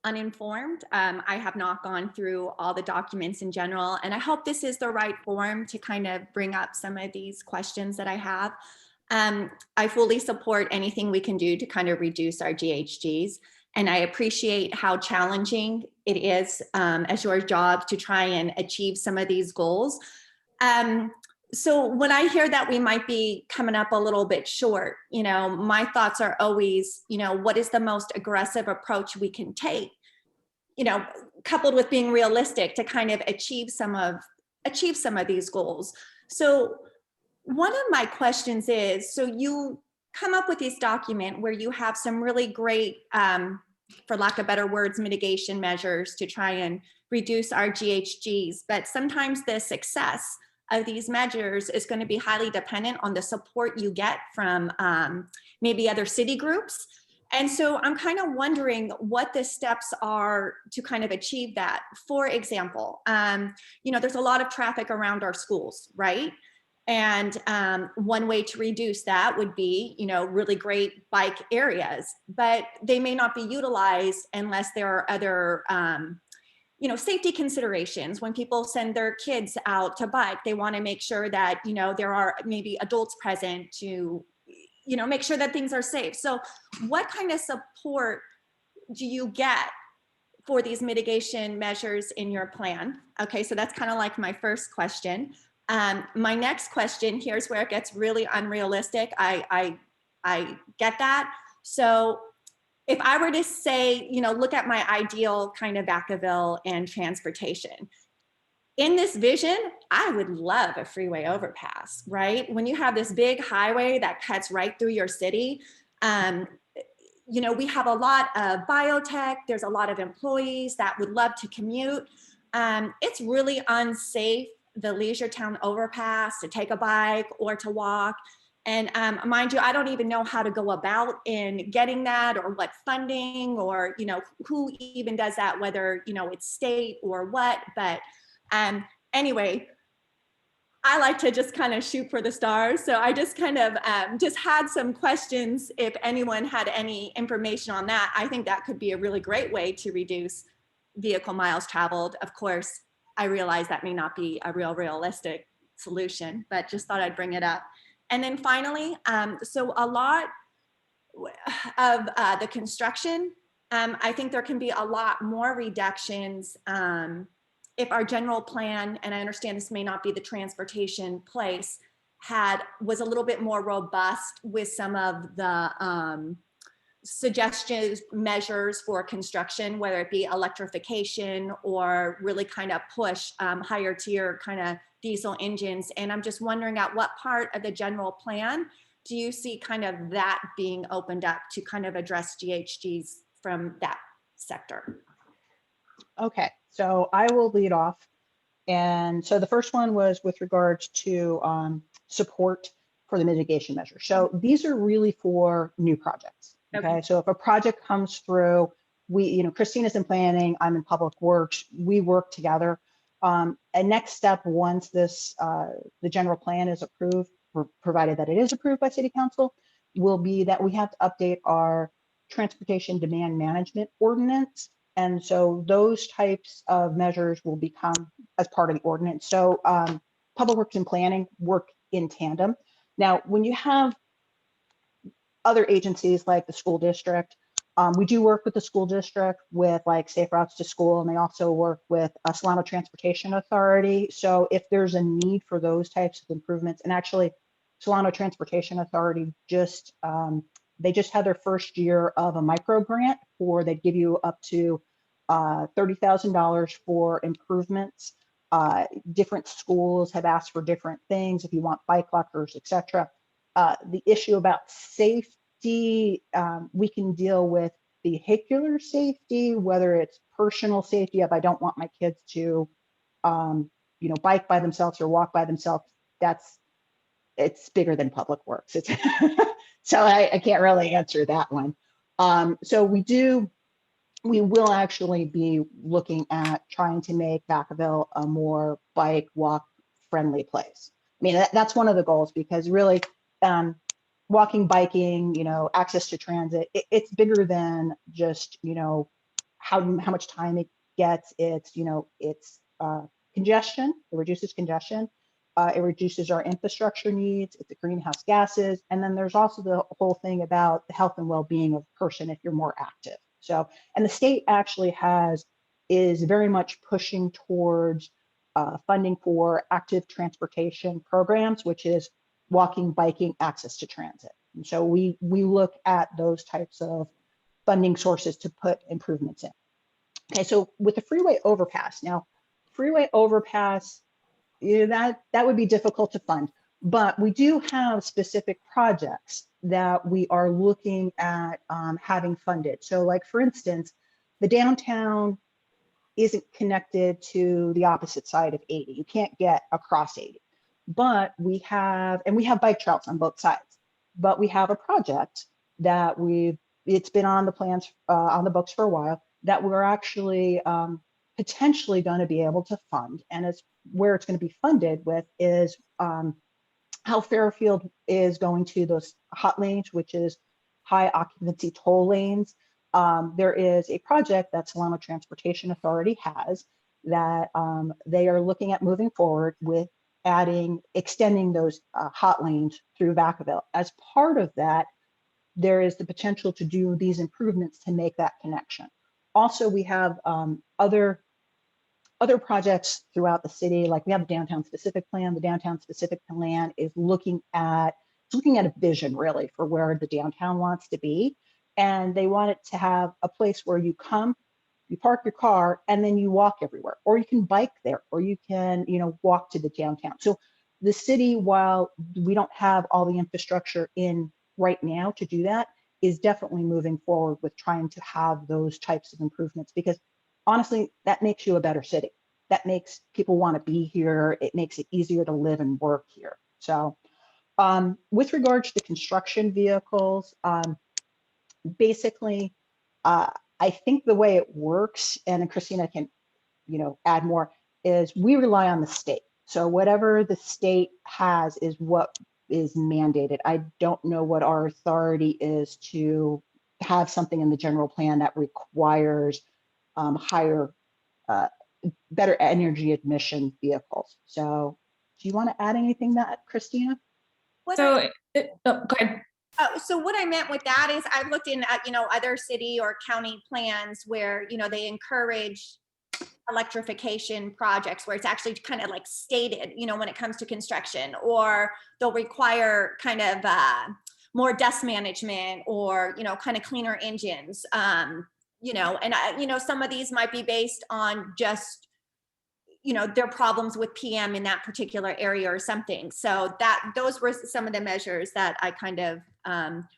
uninformed. I have not gone through all the documents in general, and I hope this is the right forum to kind of bring up some of these questions that I have. I fully support anything we can do to kind of reduce our GHGs, and I appreciate how challenging it is as your job to try and achieve some of these goals. So when I hear that we might be coming up a little bit short, you know, my thoughts are always, you know, what is the most aggressive approach we can take, you know, coupled with being realistic to kind of achieve some of these goals. So one of my questions is, so you come up with this document where you have some really great, for lack of better words, mitigation measures to try and reduce our GHGs, but sometimes the success of these measures is going to be highly dependent on the support you get from maybe other city groups. And so I'm kind of wondering what the steps are to kind of achieve that. For example, you know, there's a lot of traffic around our schools, right? And one way to reduce that would be, you know, really great bike areas, but they may not be utilized unless there are other you know, safety considerations. When people send their kids out to bike, they want to make sure that, you know, there are maybe adults present to, you know, make sure that things are safe. So what kind of support do you get for these mitigation measures in your plan? Okay, so that's kind of like my first question. My next question, here's where it gets really unrealistic. I get that. So if I were to say, you know, look at my ideal kind of Vacaville and transportation, in this vision, I would love a freeway overpass, right? When you have this big highway that cuts right through your city, you know, we have a lot of biotech, there's a lot of employees that would love to commute. It's really unsafe, the Leisure Town overpass, to take a bike or to walk. And mind you, I don't even know how to go about in getting that, or what funding, or, you know, who even does that, whether, you know, it's state or what. But anyway, I like to just kind of shoot for the stars. So I just kind of just had some questions. If anyone had any information on that, I think that could be a really great way to reduce vehicle miles traveled. Of course, I realize that may not be a realistic solution, but just thought I'd bring it up. And then finally, so a lot of the construction, I think there can be a lot more reductions if our general plan, and I understand this may not be the transportation place, was a little bit more robust with some of the suggestions, measures for construction, whether it be electrification or really kind of push higher tier kind of diesel engines. And I'm just wondering, at what part of the general plan do you see kind of that being opened up to kind of address GHGs from that sector? Okay, so I will lead off. And so the first one was with regards to support for the mitigation measures. So these are really for new projects. Okay, so if a project comes through, you know, Christina's in planning, I'm in public works, we work together. A next step, once this the general plan is approved, provided that it is approved by City Council, will be that we have to update our transportation demand management ordinance. And so those types of measures will become as part of the ordinance. So public works and planning work in tandem. Now, when you have other agencies like the school district We do work with the school district with like Safe Routes to School, and they also work with Solano Transportation Authority. So if there's a need for those types of improvements, and actually Solano Transportation Authority just they just had their first year of a micro grant for they give you up to $30,000 for improvements. Different schools have asked for different things. If you want bike lockers, etc. The issue about safety, we can deal with vehicular safety, whether it's personal safety. If I don't want my kids to, bike by themselves or walk by themselves, it's bigger than public works. It's so I can't really answer that one. So we will actually be looking at trying to make Vacaville a more bike walk friendly place. I mean, that's one of the goals, because really walking, biking, access to transit, it's bigger than just, how much time it gets. It's, it's congestion. It reduces congestion. It reduces our infrastructure needs. It's the greenhouse gases. And then there's also the whole thing about the health and well-being of a person if you're more active. So, and the state actually is very much pushing towards funding for active transportation programs, which is walking, biking, access to transit. And so we look at those types of funding sources to put improvements in. Okay, so with the freeway overpass, now freeway overpass, that would be difficult to fund, but we do have specific projects that we are looking at having funded. So like, for instance, the downtown isn't connected to the opposite side of 80. You can't get across 80, but we have bike trails on both sides, but we have a project that it's been on the plans, on the books for a while, that we're actually potentially going to be able to fund. And it's where it's going to be funded with is how Fairfield is going to those hot lanes, which is high occupancy toll lanes. There is a project that Solano Transportation Authority has that they are looking at moving forward with extending those hot lanes through Vacaville. As part of that, there is the potential to do these improvements to make that connection. Also, we have other projects throughout the city, like we have the downtown specific plan. The downtown specific plan is looking at a vision really for where the downtown wants to be. And they want it to have a place where you come, you park your car, and then you walk everywhere, or you can bike there, or you can, walk to the downtown. So the city, while we don't have all the infrastructure in right now to do that, is definitely moving forward with trying to have those types of improvements, because honestly, that makes you a better city. That makes people want to be here. It makes it easier to live and work here. So with regards to construction vehicles, basically, I think the way it works, and Christina can, add more, is we rely on the state. So whatever the state has is what is mandated. I don't know what our authority is to have something in the general plan that requires higher, better energy emission vehicles. So do you want to add anything to that, Christina? Go ahead. So what I meant with that is I've looked in at, other city or county plans where, they encourage electrification projects where it's actually kind of like stated, when it comes to construction, or they'll require kind of more dust management, or, kind of cleaner engines, and some of these might be based on just, their problems with PM in that particular area or something. So those were some of the measures that I kind of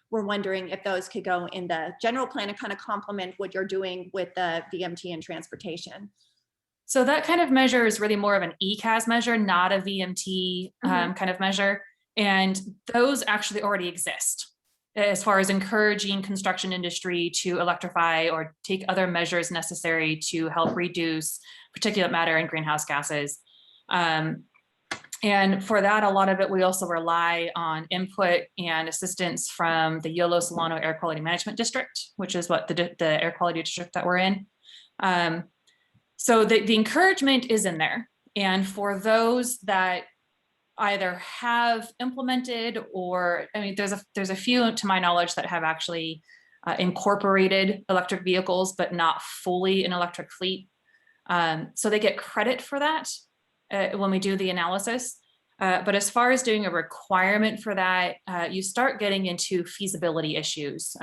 were wondering if those could go in the general plan and kind of complement what you're doing with the VMT and transportation. So that kind of measure is really more of an ECAS measure, not a VMT kind of measure. And those actually already exist as far as encouraging construction industry to electrify or take other measures necessary to help reduce particulate matter and greenhouse gases. And for that, a lot of it, we also rely on input and assistance from the Yolo Solano Air Quality Management District, which is what the air quality district that we're in. So the encouragement is in there. And for those that either have implemented, or, I mean, there's a few to my knowledge that have actually incorporated electric vehicles, but not fully an electric fleet. So they get credit for that when we do the analysis. But as far as doing a requirement for that, you start getting into feasibility issues.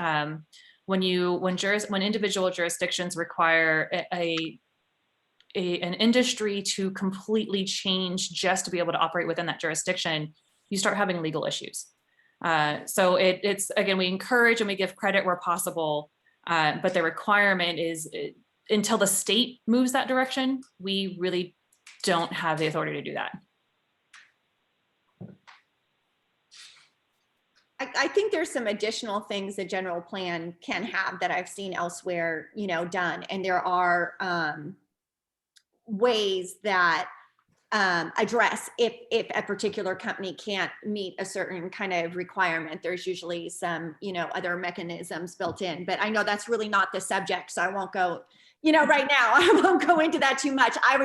When individual jurisdictions require an industry to completely change just to be able to operate within that jurisdiction, you start having legal issues. So it's, again, we encourage and we give credit where possible, but the requirement is until the state moves that direction, we really don't have the authority to do that. I think there's some additional things the general plan can have that I've seen elsewhere, done. And there are ways that address if a particular company can't meet a certain kind of requirement. There's usually some, other mechanisms built in. But I know that's really not the subject, so I won't go, right now, I won't go into that too much. I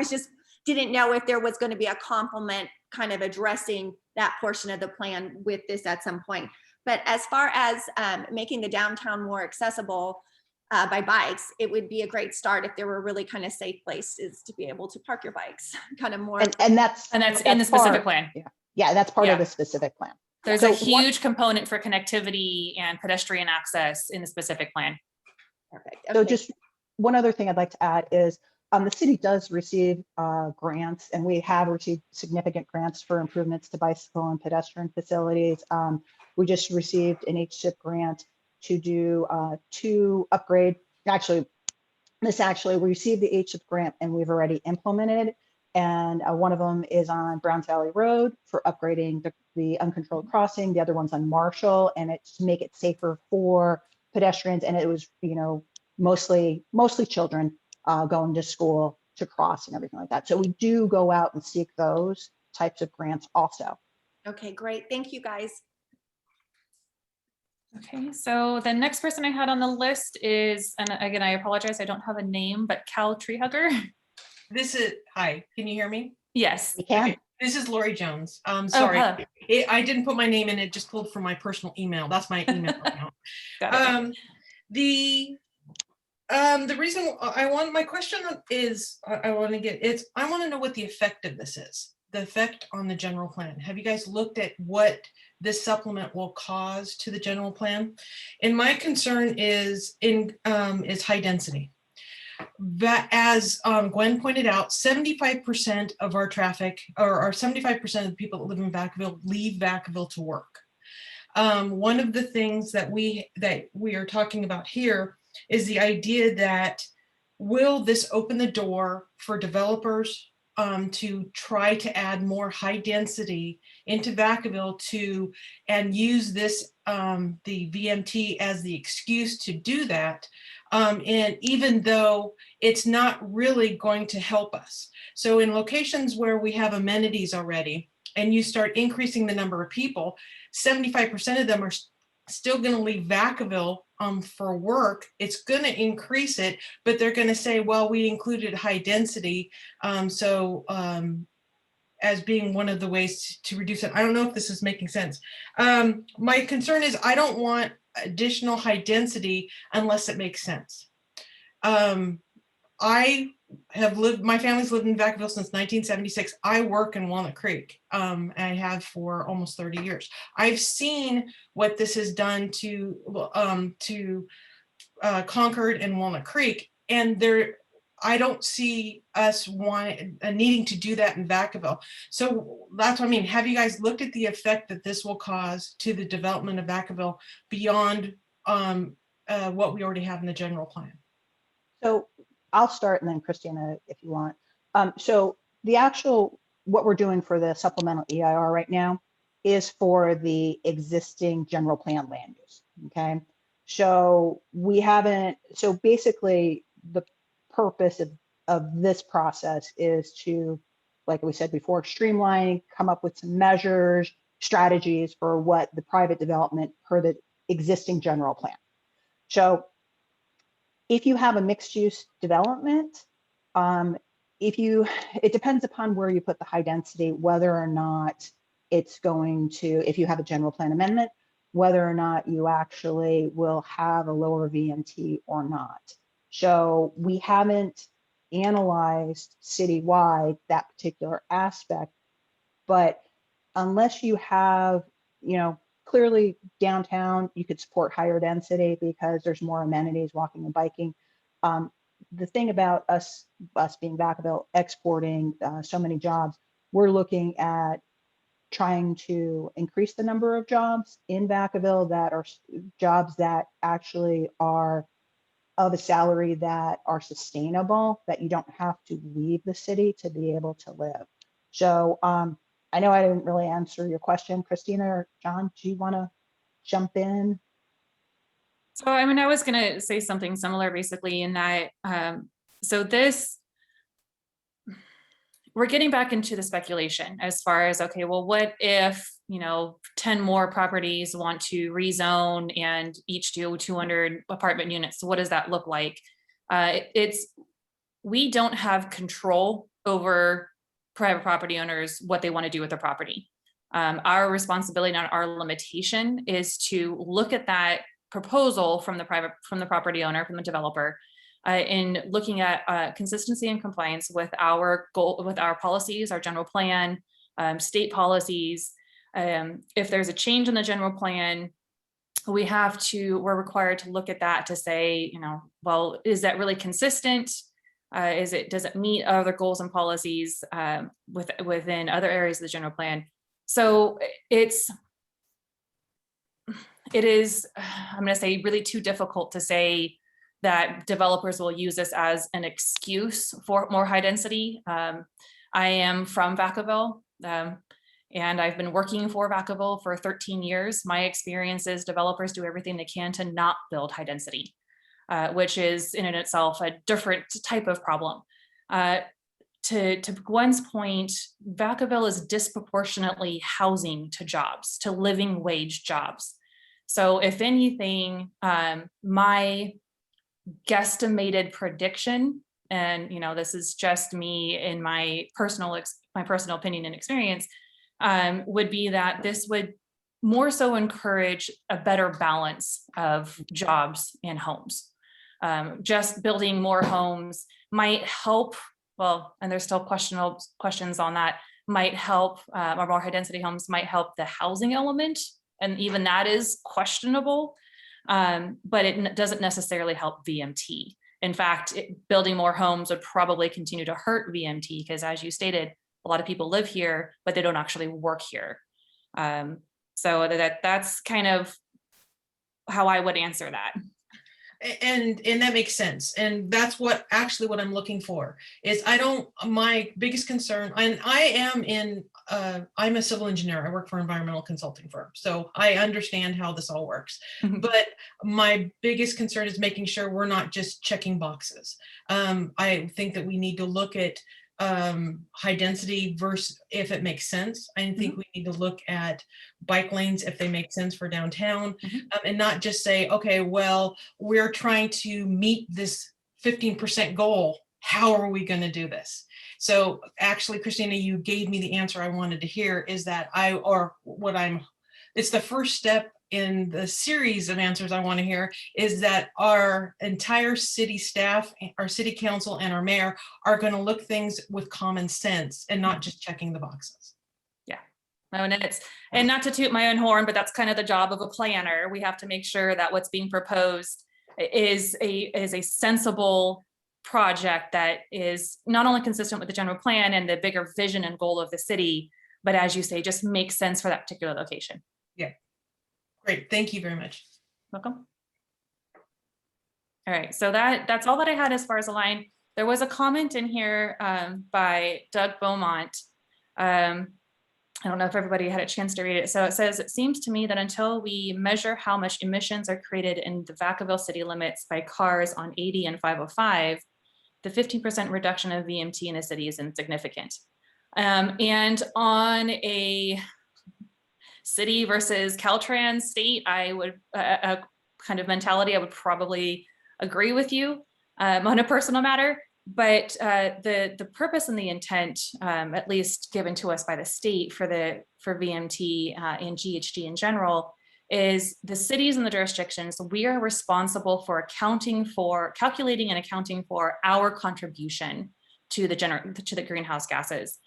didn't know if there was going to be a complement kind of addressing that portion of the plan with this at some point. But as far as making the downtown more accessible by bikes, it would be a great start if there were really kind of safe places to be able to park your bikes, kind of more. And that's in the specific plan. Yeah, that's part Yeah. of the specific plan. There's So a huge component for connectivity and pedestrian access in the specific plan. Perfect. So Okay. just one other thing I'd like to add is the city does receive grants, and we have received significant grants for improvements to bicycle and pedestrian facilities. We just received an HCIP grant to do to upgrade. Actually, we received the HCIP grant and we've already implemented. And one of them is on Browns Valley Road for upgrading the uncontrolled crossing. The other one's on Marshall, and it's to make it safer for pedestrians. And it was, mostly children going to school to cross and everything like that. So we do go out and seek those types of grants also. Okay, great. Thank you, guys. Okay, so the next person I had on the list is, and again, I apologize, I don't have a name, but Cal Treehugger. Hi, can you hear me? Yes. We can. Okay, this is Lori Jones. Sorry, hello. I didn't put my name in, it just pulled from my personal email. That's my email account. Got it. The reason my question is, I want to know what the effect of this is, the effect on the general plan. Have you guys looked at what this supplement will cause to the general plan? And my concern is high density. That, as Gwen pointed out, 75% of our traffic, or 75% of the people that live in Vacaville leave Vacaville to work. One of the things that we are talking about here is the idea that, will this open the door for developers to try to add more high density into Vacaville and use this, the VMT as the excuse to do that. And even though it's not really going to help us. So in locations where we have amenities already, and you start increasing the number of people, 75% of them are still going to leave Vacaville for work. It's going to increase it, but they're going to say, well, we included high density. As being one of the ways to reduce it. I don't know if this is making sense. My concern is I don't want additional high density unless it makes sense. My family's lived in Vacaville since 1976. I work in Walnut Creek. I have for almost 30 years. I've seen what this has done to Concord and Walnut Creek, and I don't see us needing to do that in Vacaville. So that's what I mean. Have you guys looked at the effect that this will cause to the development of Vacaville beyond what we already have in the general plan? So I'll start, and then Christina, if you want. So what we're doing for the supplemental EIR right now is for the existing general plan land use, okay? So basically the purpose of this process is to, like we said before, streamline, come up with some measures, strategies for what the private development per the existing general plan. So if you have a mixed use development, it depends upon where you put the high density, whether or not it's going to, if you have a general plan amendment, whether or not you actually will have a lower VMT or not. So we haven't analyzed citywide that particular aspect, but unless you have, you know, clearly downtown, you could support higher density because there's more amenities, walking and biking. The thing about us being Vacaville exporting so many jobs, we're looking at trying to increase the number of jobs in Vacaville that are jobs that actually are of a salary that are sustainable, that you don't have to leave the city to be able to live. So I know I didn't really answer your question, Christina or John, do you want to jump in? So, I mean, I was going to say something similar basically in that, so this, we're getting back into the speculation as far as, okay, well, what if, you know, 10 more properties want to rezone and each do 200 apartment units? So what does that look like? We don't have control over private property owners, what they want to do with their property. Our responsibility and our limitation is to look at that proposal from the property owner, from the developer, in looking at consistency and compliance with our goal, with our policies, our general plan, state policies. If there's a change in the general plan, we're required to look at that to say, you know, well, is that really consistent? Does it meet other goals and policies within other areas of the general plan? So it is, I'm going to say, really too difficult to say that developers will use this as an excuse for more high density. I am from Vacaville, and I've been working for Vacaville for 13 years. My experience is developers do everything they can to not build high density, which is in and itself a different type of problem. To Gwen's point, Vacaville is disproportionately housing to jobs, to living wage jobs. So if anything, my guesstimated prediction, and you know, this is just me in my personal opinion and experience, would be that this would more so encourage a better balance of jobs and homes. Just building more homes might help. Well, and there's still questions on that, might help, or more high density homes might help the housing element. And even that is questionable, but it doesn't necessarily help VMT. In fact, building more homes would probably continue to hurt VMT because, as you stated, a lot of people live here, but they don't actually work here. So that's kind of how I would answer that. And that makes sense. And that's what I'm looking for is my biggest concern, and I'm a civil engineer. I work for an environmental consulting firm. So I understand how this all works. But my biggest concern is making sure we're not just checking boxes. I think that we need to look at high density versus if it makes sense. I think we need to look at bike lanes if they make sense for downtown, and not just say, okay, well, we're trying to meet this 15% goal. How are we going to do this? So actually, Christina, you gave me the answer I wanted to hear, is that it's the first step in the series of answers I want to hear, is that our entire city staff, our city council, and our mayor are going to look things with common sense and not just checking the boxes. Yeah. And not to toot my own horn, but that's kind of the job of a planner. We have to make sure that what's being proposed is a sensible project that is not only consistent with the general plan and the bigger vision and goal of the city, but as you say, just makes sense for that particular location. Yeah. Great. Thank you very much. Welcome. All right. So that's all that I had as far as a line. There was a comment in here by Doug Beaumont. I don't know if everybody had a chance to read it. So it says, it seems to me that until we measure how much emissions are created in the Vacaville city limits by cars on 80 and 505, the 15% reduction of VMT in the city is insignificant. And on a city versus Caltrans state, I would a kind of mentality, I would probably agree with you on a personal matter. But the purpose and the intent, at least given to us by the state for VMT and GHG in general, is the cities and the jurisdictions, we are responsible for calculating and accounting for our contribution to the greenhouse gases.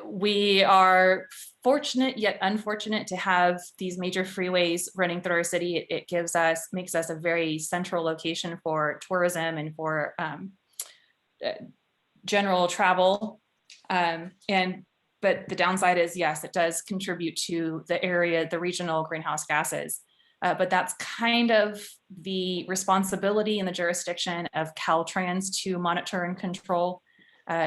We are fortunate yet unfortunate to have these major freeways running through our city. It makes us a very central location for tourism and for general travel. But the downside is, yes, it does contribute to the regional greenhouse gases. But that's kind of the responsibility and the jurisdiction of Caltrans to monitor and control.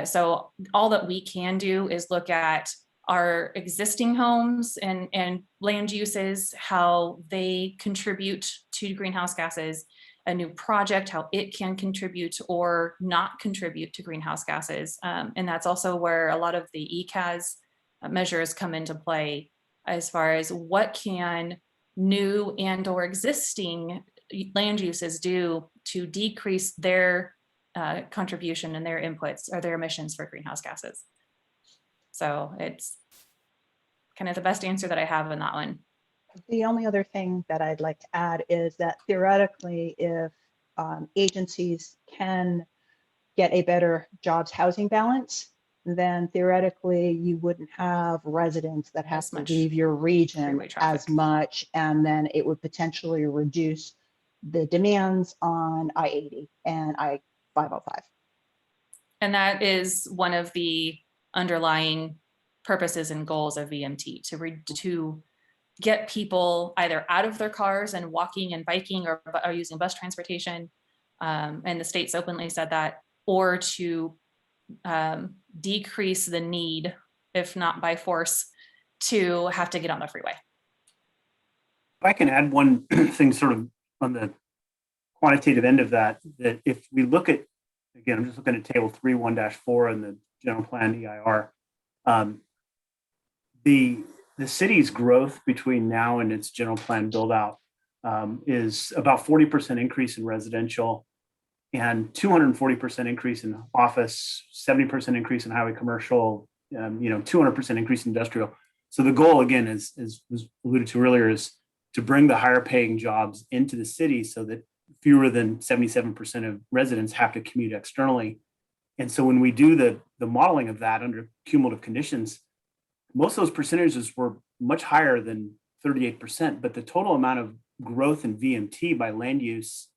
So all that we can do is look at our existing homes and land uses, how they contribute to greenhouse gases, a new project, how it can contribute or not contribute to greenhouse gases. And that's also where a lot of the ECAS measures come into play, as far as what can new and or existing land uses do to decrease their contribution and their inputs or their emissions for greenhouse gases. So it's kind of the best answer that I have on that one. The only other thing that I'd like to add is that theoretically, if agencies can get a better jobs housing balance, then theoretically you wouldn't have residents that have As to much leave your region freeway traffic. as much, and then it would potentially reduce the demands on I-80 and I-505. And that is one of the underlying purposes and goals of VMT, to get people either out of their cars and walking and biking or using bus transportation. And the state's openly said that, or to decrease the need, if not by force, to have to get on the freeway. If I can add one thing sort of on the quantitative end of that if we look at, again, I'm just looking at table 3.1-4 in the general plan EIR, the city's growth between now and its general plan build out is about 40% increase in residential and 240% increase in office, 70% increase in highway commercial, 200% increase in industrial. So the goal, again, as was alluded to earlier, is to bring the higher paying jobs into the city so that fewer than 77% of residents have to commute externally. And so when we do the modeling of that under cumulative conditions, most of those percentages were much higher than 38%, but the total amount of growth in VMT by land use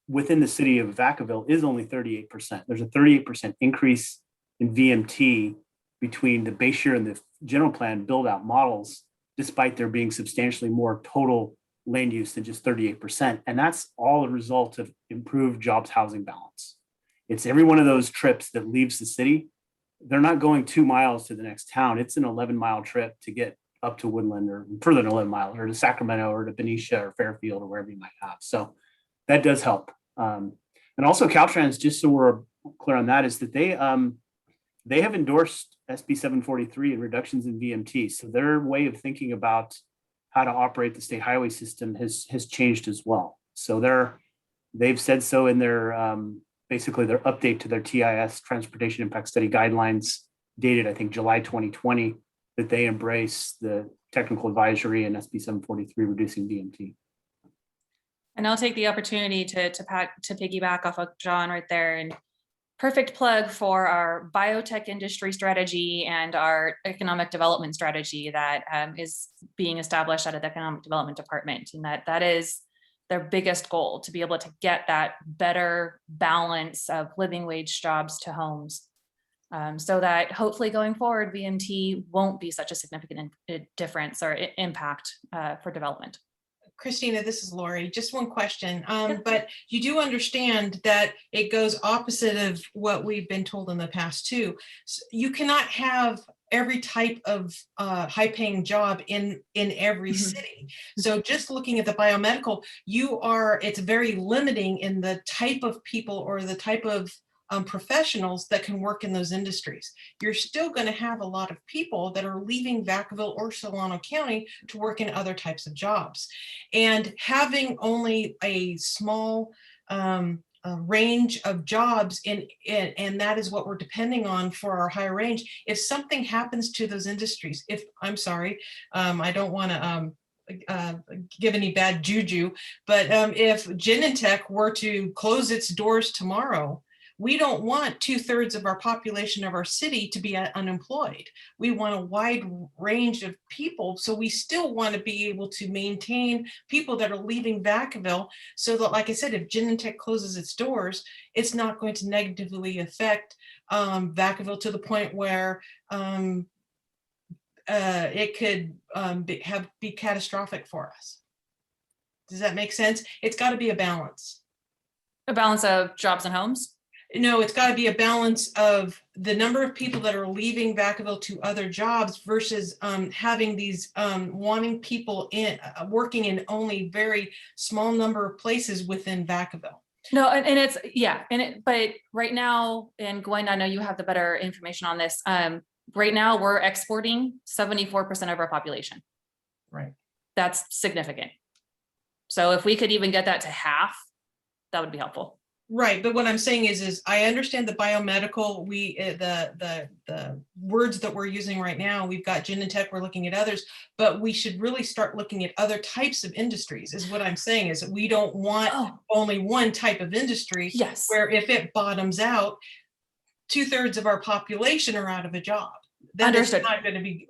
within the city of Vacaville is only 38%. There's a 38% increase in VMT between the base year and the general plan build out models, despite there being substantially more total land use than just 38%. And that's all a result of improved jobs housing balance. It's every one of those trips that leaves the city. They're not going 2 miles to the next town. It's an 11-mile trip to get up to Woodland, or further than 11 miles, or to Sacramento, or to Benicia, or Fairfield, or wherever you might have. So that does help. And also Caltrans, just so we're clear on that, is that they have endorsed SB 743 and reductions in VMT. So their way of thinking about how to operate the state highway system has changed as well. So they've said so in their basically their update to their TIS Transportation Impact Study guidelines, dated I think July 2020, that they embrace the technical advisory and SB 743 reducing VMT. And I'll take the opportunity to piggyback off of John right there, and perfect plug for our biotech industry strategy and our economic development strategy that is being established out of the economic development department. And that is their biggest goal, to be able to get that better balance of living wage jobs to homes, so that hopefully going forward, VMT won't be such a significant difference or impact for development. Christina, this is Lori. Just one question, but you do understand that it goes opposite of what we've been told in the past too. So you cannot have every type of high-paying job in every city. So just looking at the biomedical, it's very limiting in the type of people or the type of professionals that can work in those industries. You're still going to have a lot of people that are leaving Vacaville or Solano County to work in other types of jobs. And having only a small range of jobs and that is what we're depending on for our higher range. If something happens to those industries, I'm sorry, I don't want to give any bad juju, but if Genentech were to close its doors tomorrow, we don't want 2/3 of our population of our city to be unemployed. We want a wide range of people. So we still want to be able to maintain people that are leaving Vacaville so that, like I said, if Genentech closes its doors, it's not going to negatively affect Vacaville to the point where it could be catastrophic for us. Does that make sense? It's got to be a balance. A balance of jobs and homes? No, it's got to be a balance of the number of people that are leaving Vacaville to other jobs versus having these wanting people in working in only very small number of places within Vacaville. No, and it's, yeah, but right now, and Gwen, I know you have the better information on this. Right now, we're exporting 74% of our population. Right. That's significant. So if we could even get that to half, that would be helpful. Right, but what I'm saying is I understand the biomedical, the words that we're using right now, we've got Genentech, we're looking at others, but we should really start looking at other types of industries, is what I'm saying, is that we don't want only one type of industry. Yes. Where if it bottoms out, 2/3 of our population are out of a job. That is not going to be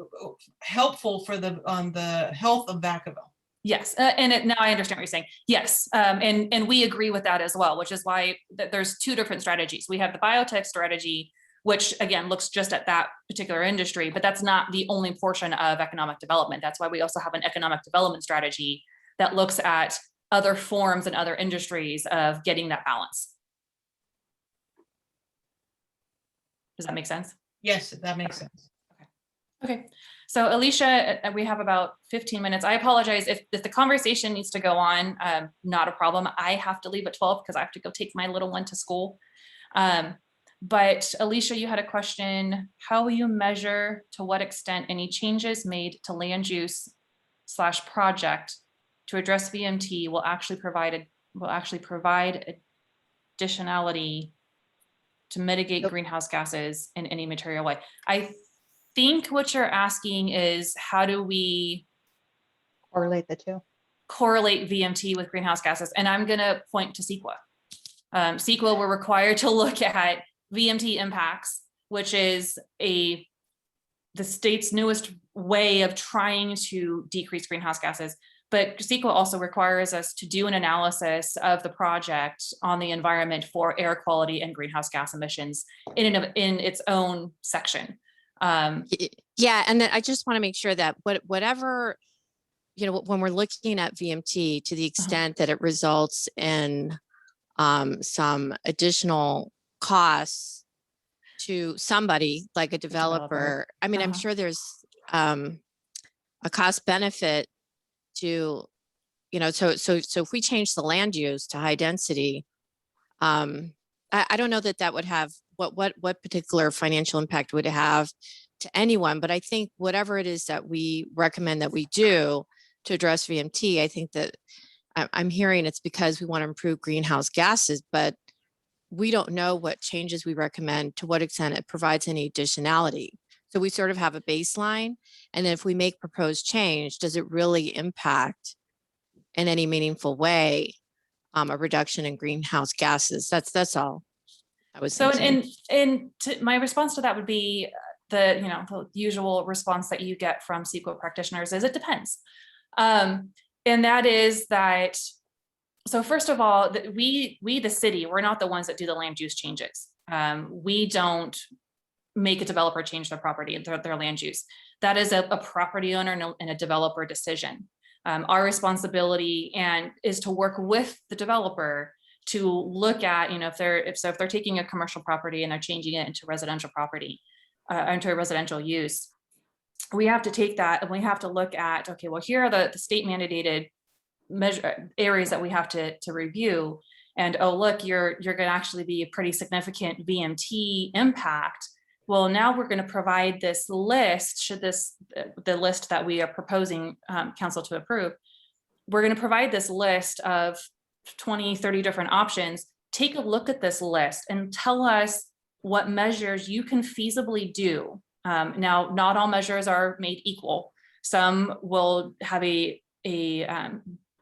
helpful for the health of Vacaville. Yes, now I understand what you're saying. Yes, and we agree with that as well, which is why there's two different strategies. We have the biotech strategy, which again looks just at that particular industry, but that's not the only portion of economic development. That's why we also have an economic development strategy that looks at other forms and other industries of getting that balance. Does that make sense? Yes, that makes sense. Okay, so Alicia, we have about 15 minutes. I apologize if the conversation needs to go on, not a problem. I have to leave at 12 because I have to go take my little one to school. But Alicia, you had a question. How will you measure to what extent any changes made to land use / project to address VMT will actually provide additionality to mitigate greenhouse gases in any material way? I think what you're asking is how do we correlate the two? Correlate VMT with greenhouse gases. And I'm going to point to CEQA. CEQA, we're required to look at VMT impacts, which is the state's newest way of trying to decrease greenhouse gases. But CEQA also requires us to do an analysis of the project on the environment for air quality and greenhouse gas emissions in its own section. Yeah, and then I just want to make sure that whatever, when we're looking at VMT, to the extent that it results in some additional costs to somebody like a developer. I mean, I'm sure there's a cost benefit to, so if we change the land use to high density, I don't know that would have what particular financial impact would it have to anyone, but I think whatever it is that we recommend that we do to address VMT, I think that I'm hearing it's because we want to improve greenhouse gases, but we don't know what changes we recommend, to what extent it provides any additionality. So we sort of have a baseline, and then if we make proposed change, does it really impact in any meaningful way a reduction in greenhouse gases? That's all I was thinking. And my response to that would be the usual response that you get from CEQA practitioners is it depends. And that is that, so first of all, we the city, we're not the ones that do the land use changes. We don't make a developer change their property, their land use. That is a property owner and a developer decision. Our responsibility is to work with the developer to look at, if they're taking a commercial property and they're changing it into residential property, into a residential use, we have to take that and we have to look at, okay, well, here are the state mandated measure areas that we have to review. And oh, look, you're going to actually be a pretty significant VMT impact. Well, now we're going to provide this list, the list that we are proposing council to approve, we're going to provide this list of 20, 30 different options take a look at this list and tell us what measures you can feasibly do. Now, not all measures are made equal. Some will have a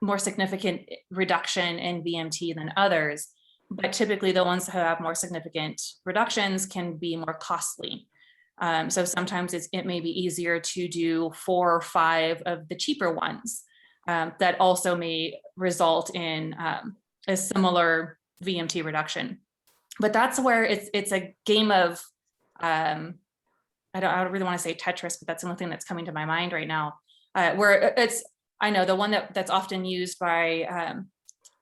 more significant reduction in VMT than others, but typically the ones that have more significant reductions can be more costly. So sometimes it may be easier to do 4 or 5 of the cheaper ones that also may result in a similar VMT reduction. But that's where it's a game of, I don't really want to say Tetris, but that's the only thing that's coming to my mind right now, where I know the one that's often used by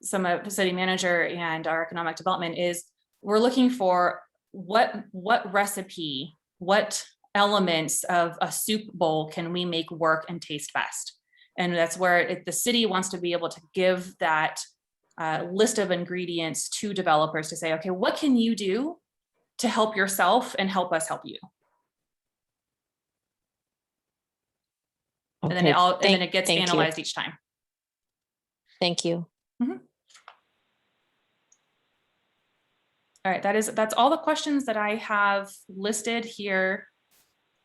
some of the city manager and our economic development is we're looking for what recipe, what elements of a soup bowl can we make work and taste best? And that's where the city wants to be able to give that list of ingredients to developers to say, okay, what can you do to help yourself and help us help you? And then it gets analyzed each time. Thank you. Mm-hmm. All right, that's all the questions that I have listed here.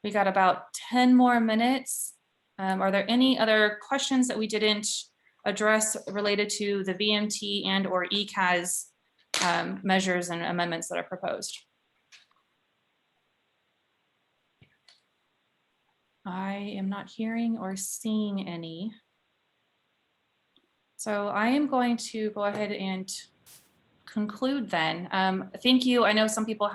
We got about 10 more minutes. Are there any other questions that we didn't address related to the VMT and or ECAS measures and amendments that are proposed? I am not hearing or seeing any. So I am going to go ahead and conclude then. Thank you. I know some people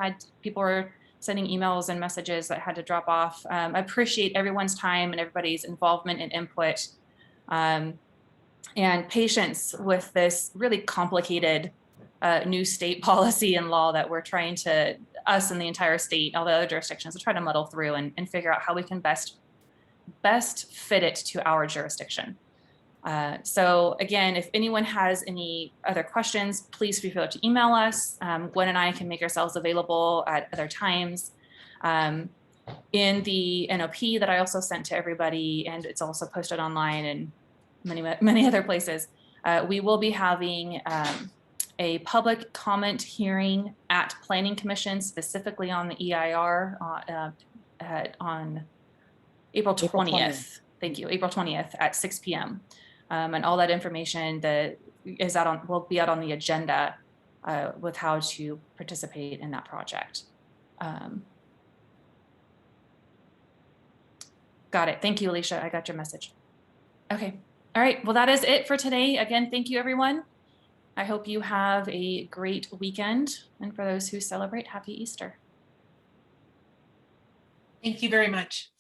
were sending emails and messages that had to drop off. I appreciate everyone's time and everybody's involvement and input and patience with this really complicated new state policy and law that we're trying to, us and the entire state, all the other jurisdictions, to try to muddle through and figure out how we can best fit it to our jurisdiction. So again, if anyone has any other questions, please feel free to email us. Gwen and I can make ourselves available at other times. In the NOP that I also sent to everybody, and it's also posted online and many other places, we will be having a public comment hearing at Planning Commission, specifically on the EIR on April 20th. Thank you, April 20th at 6 p.m. And all that information that is will be out on the agenda with how to participate in that project. Got it. Thank you, Alicia. I got your message. Okay. All right. Well, that is it for today. Again, thank you, everyone. I hope you have a great weekend. And for those who celebrate, happy Easter. Thank you very much.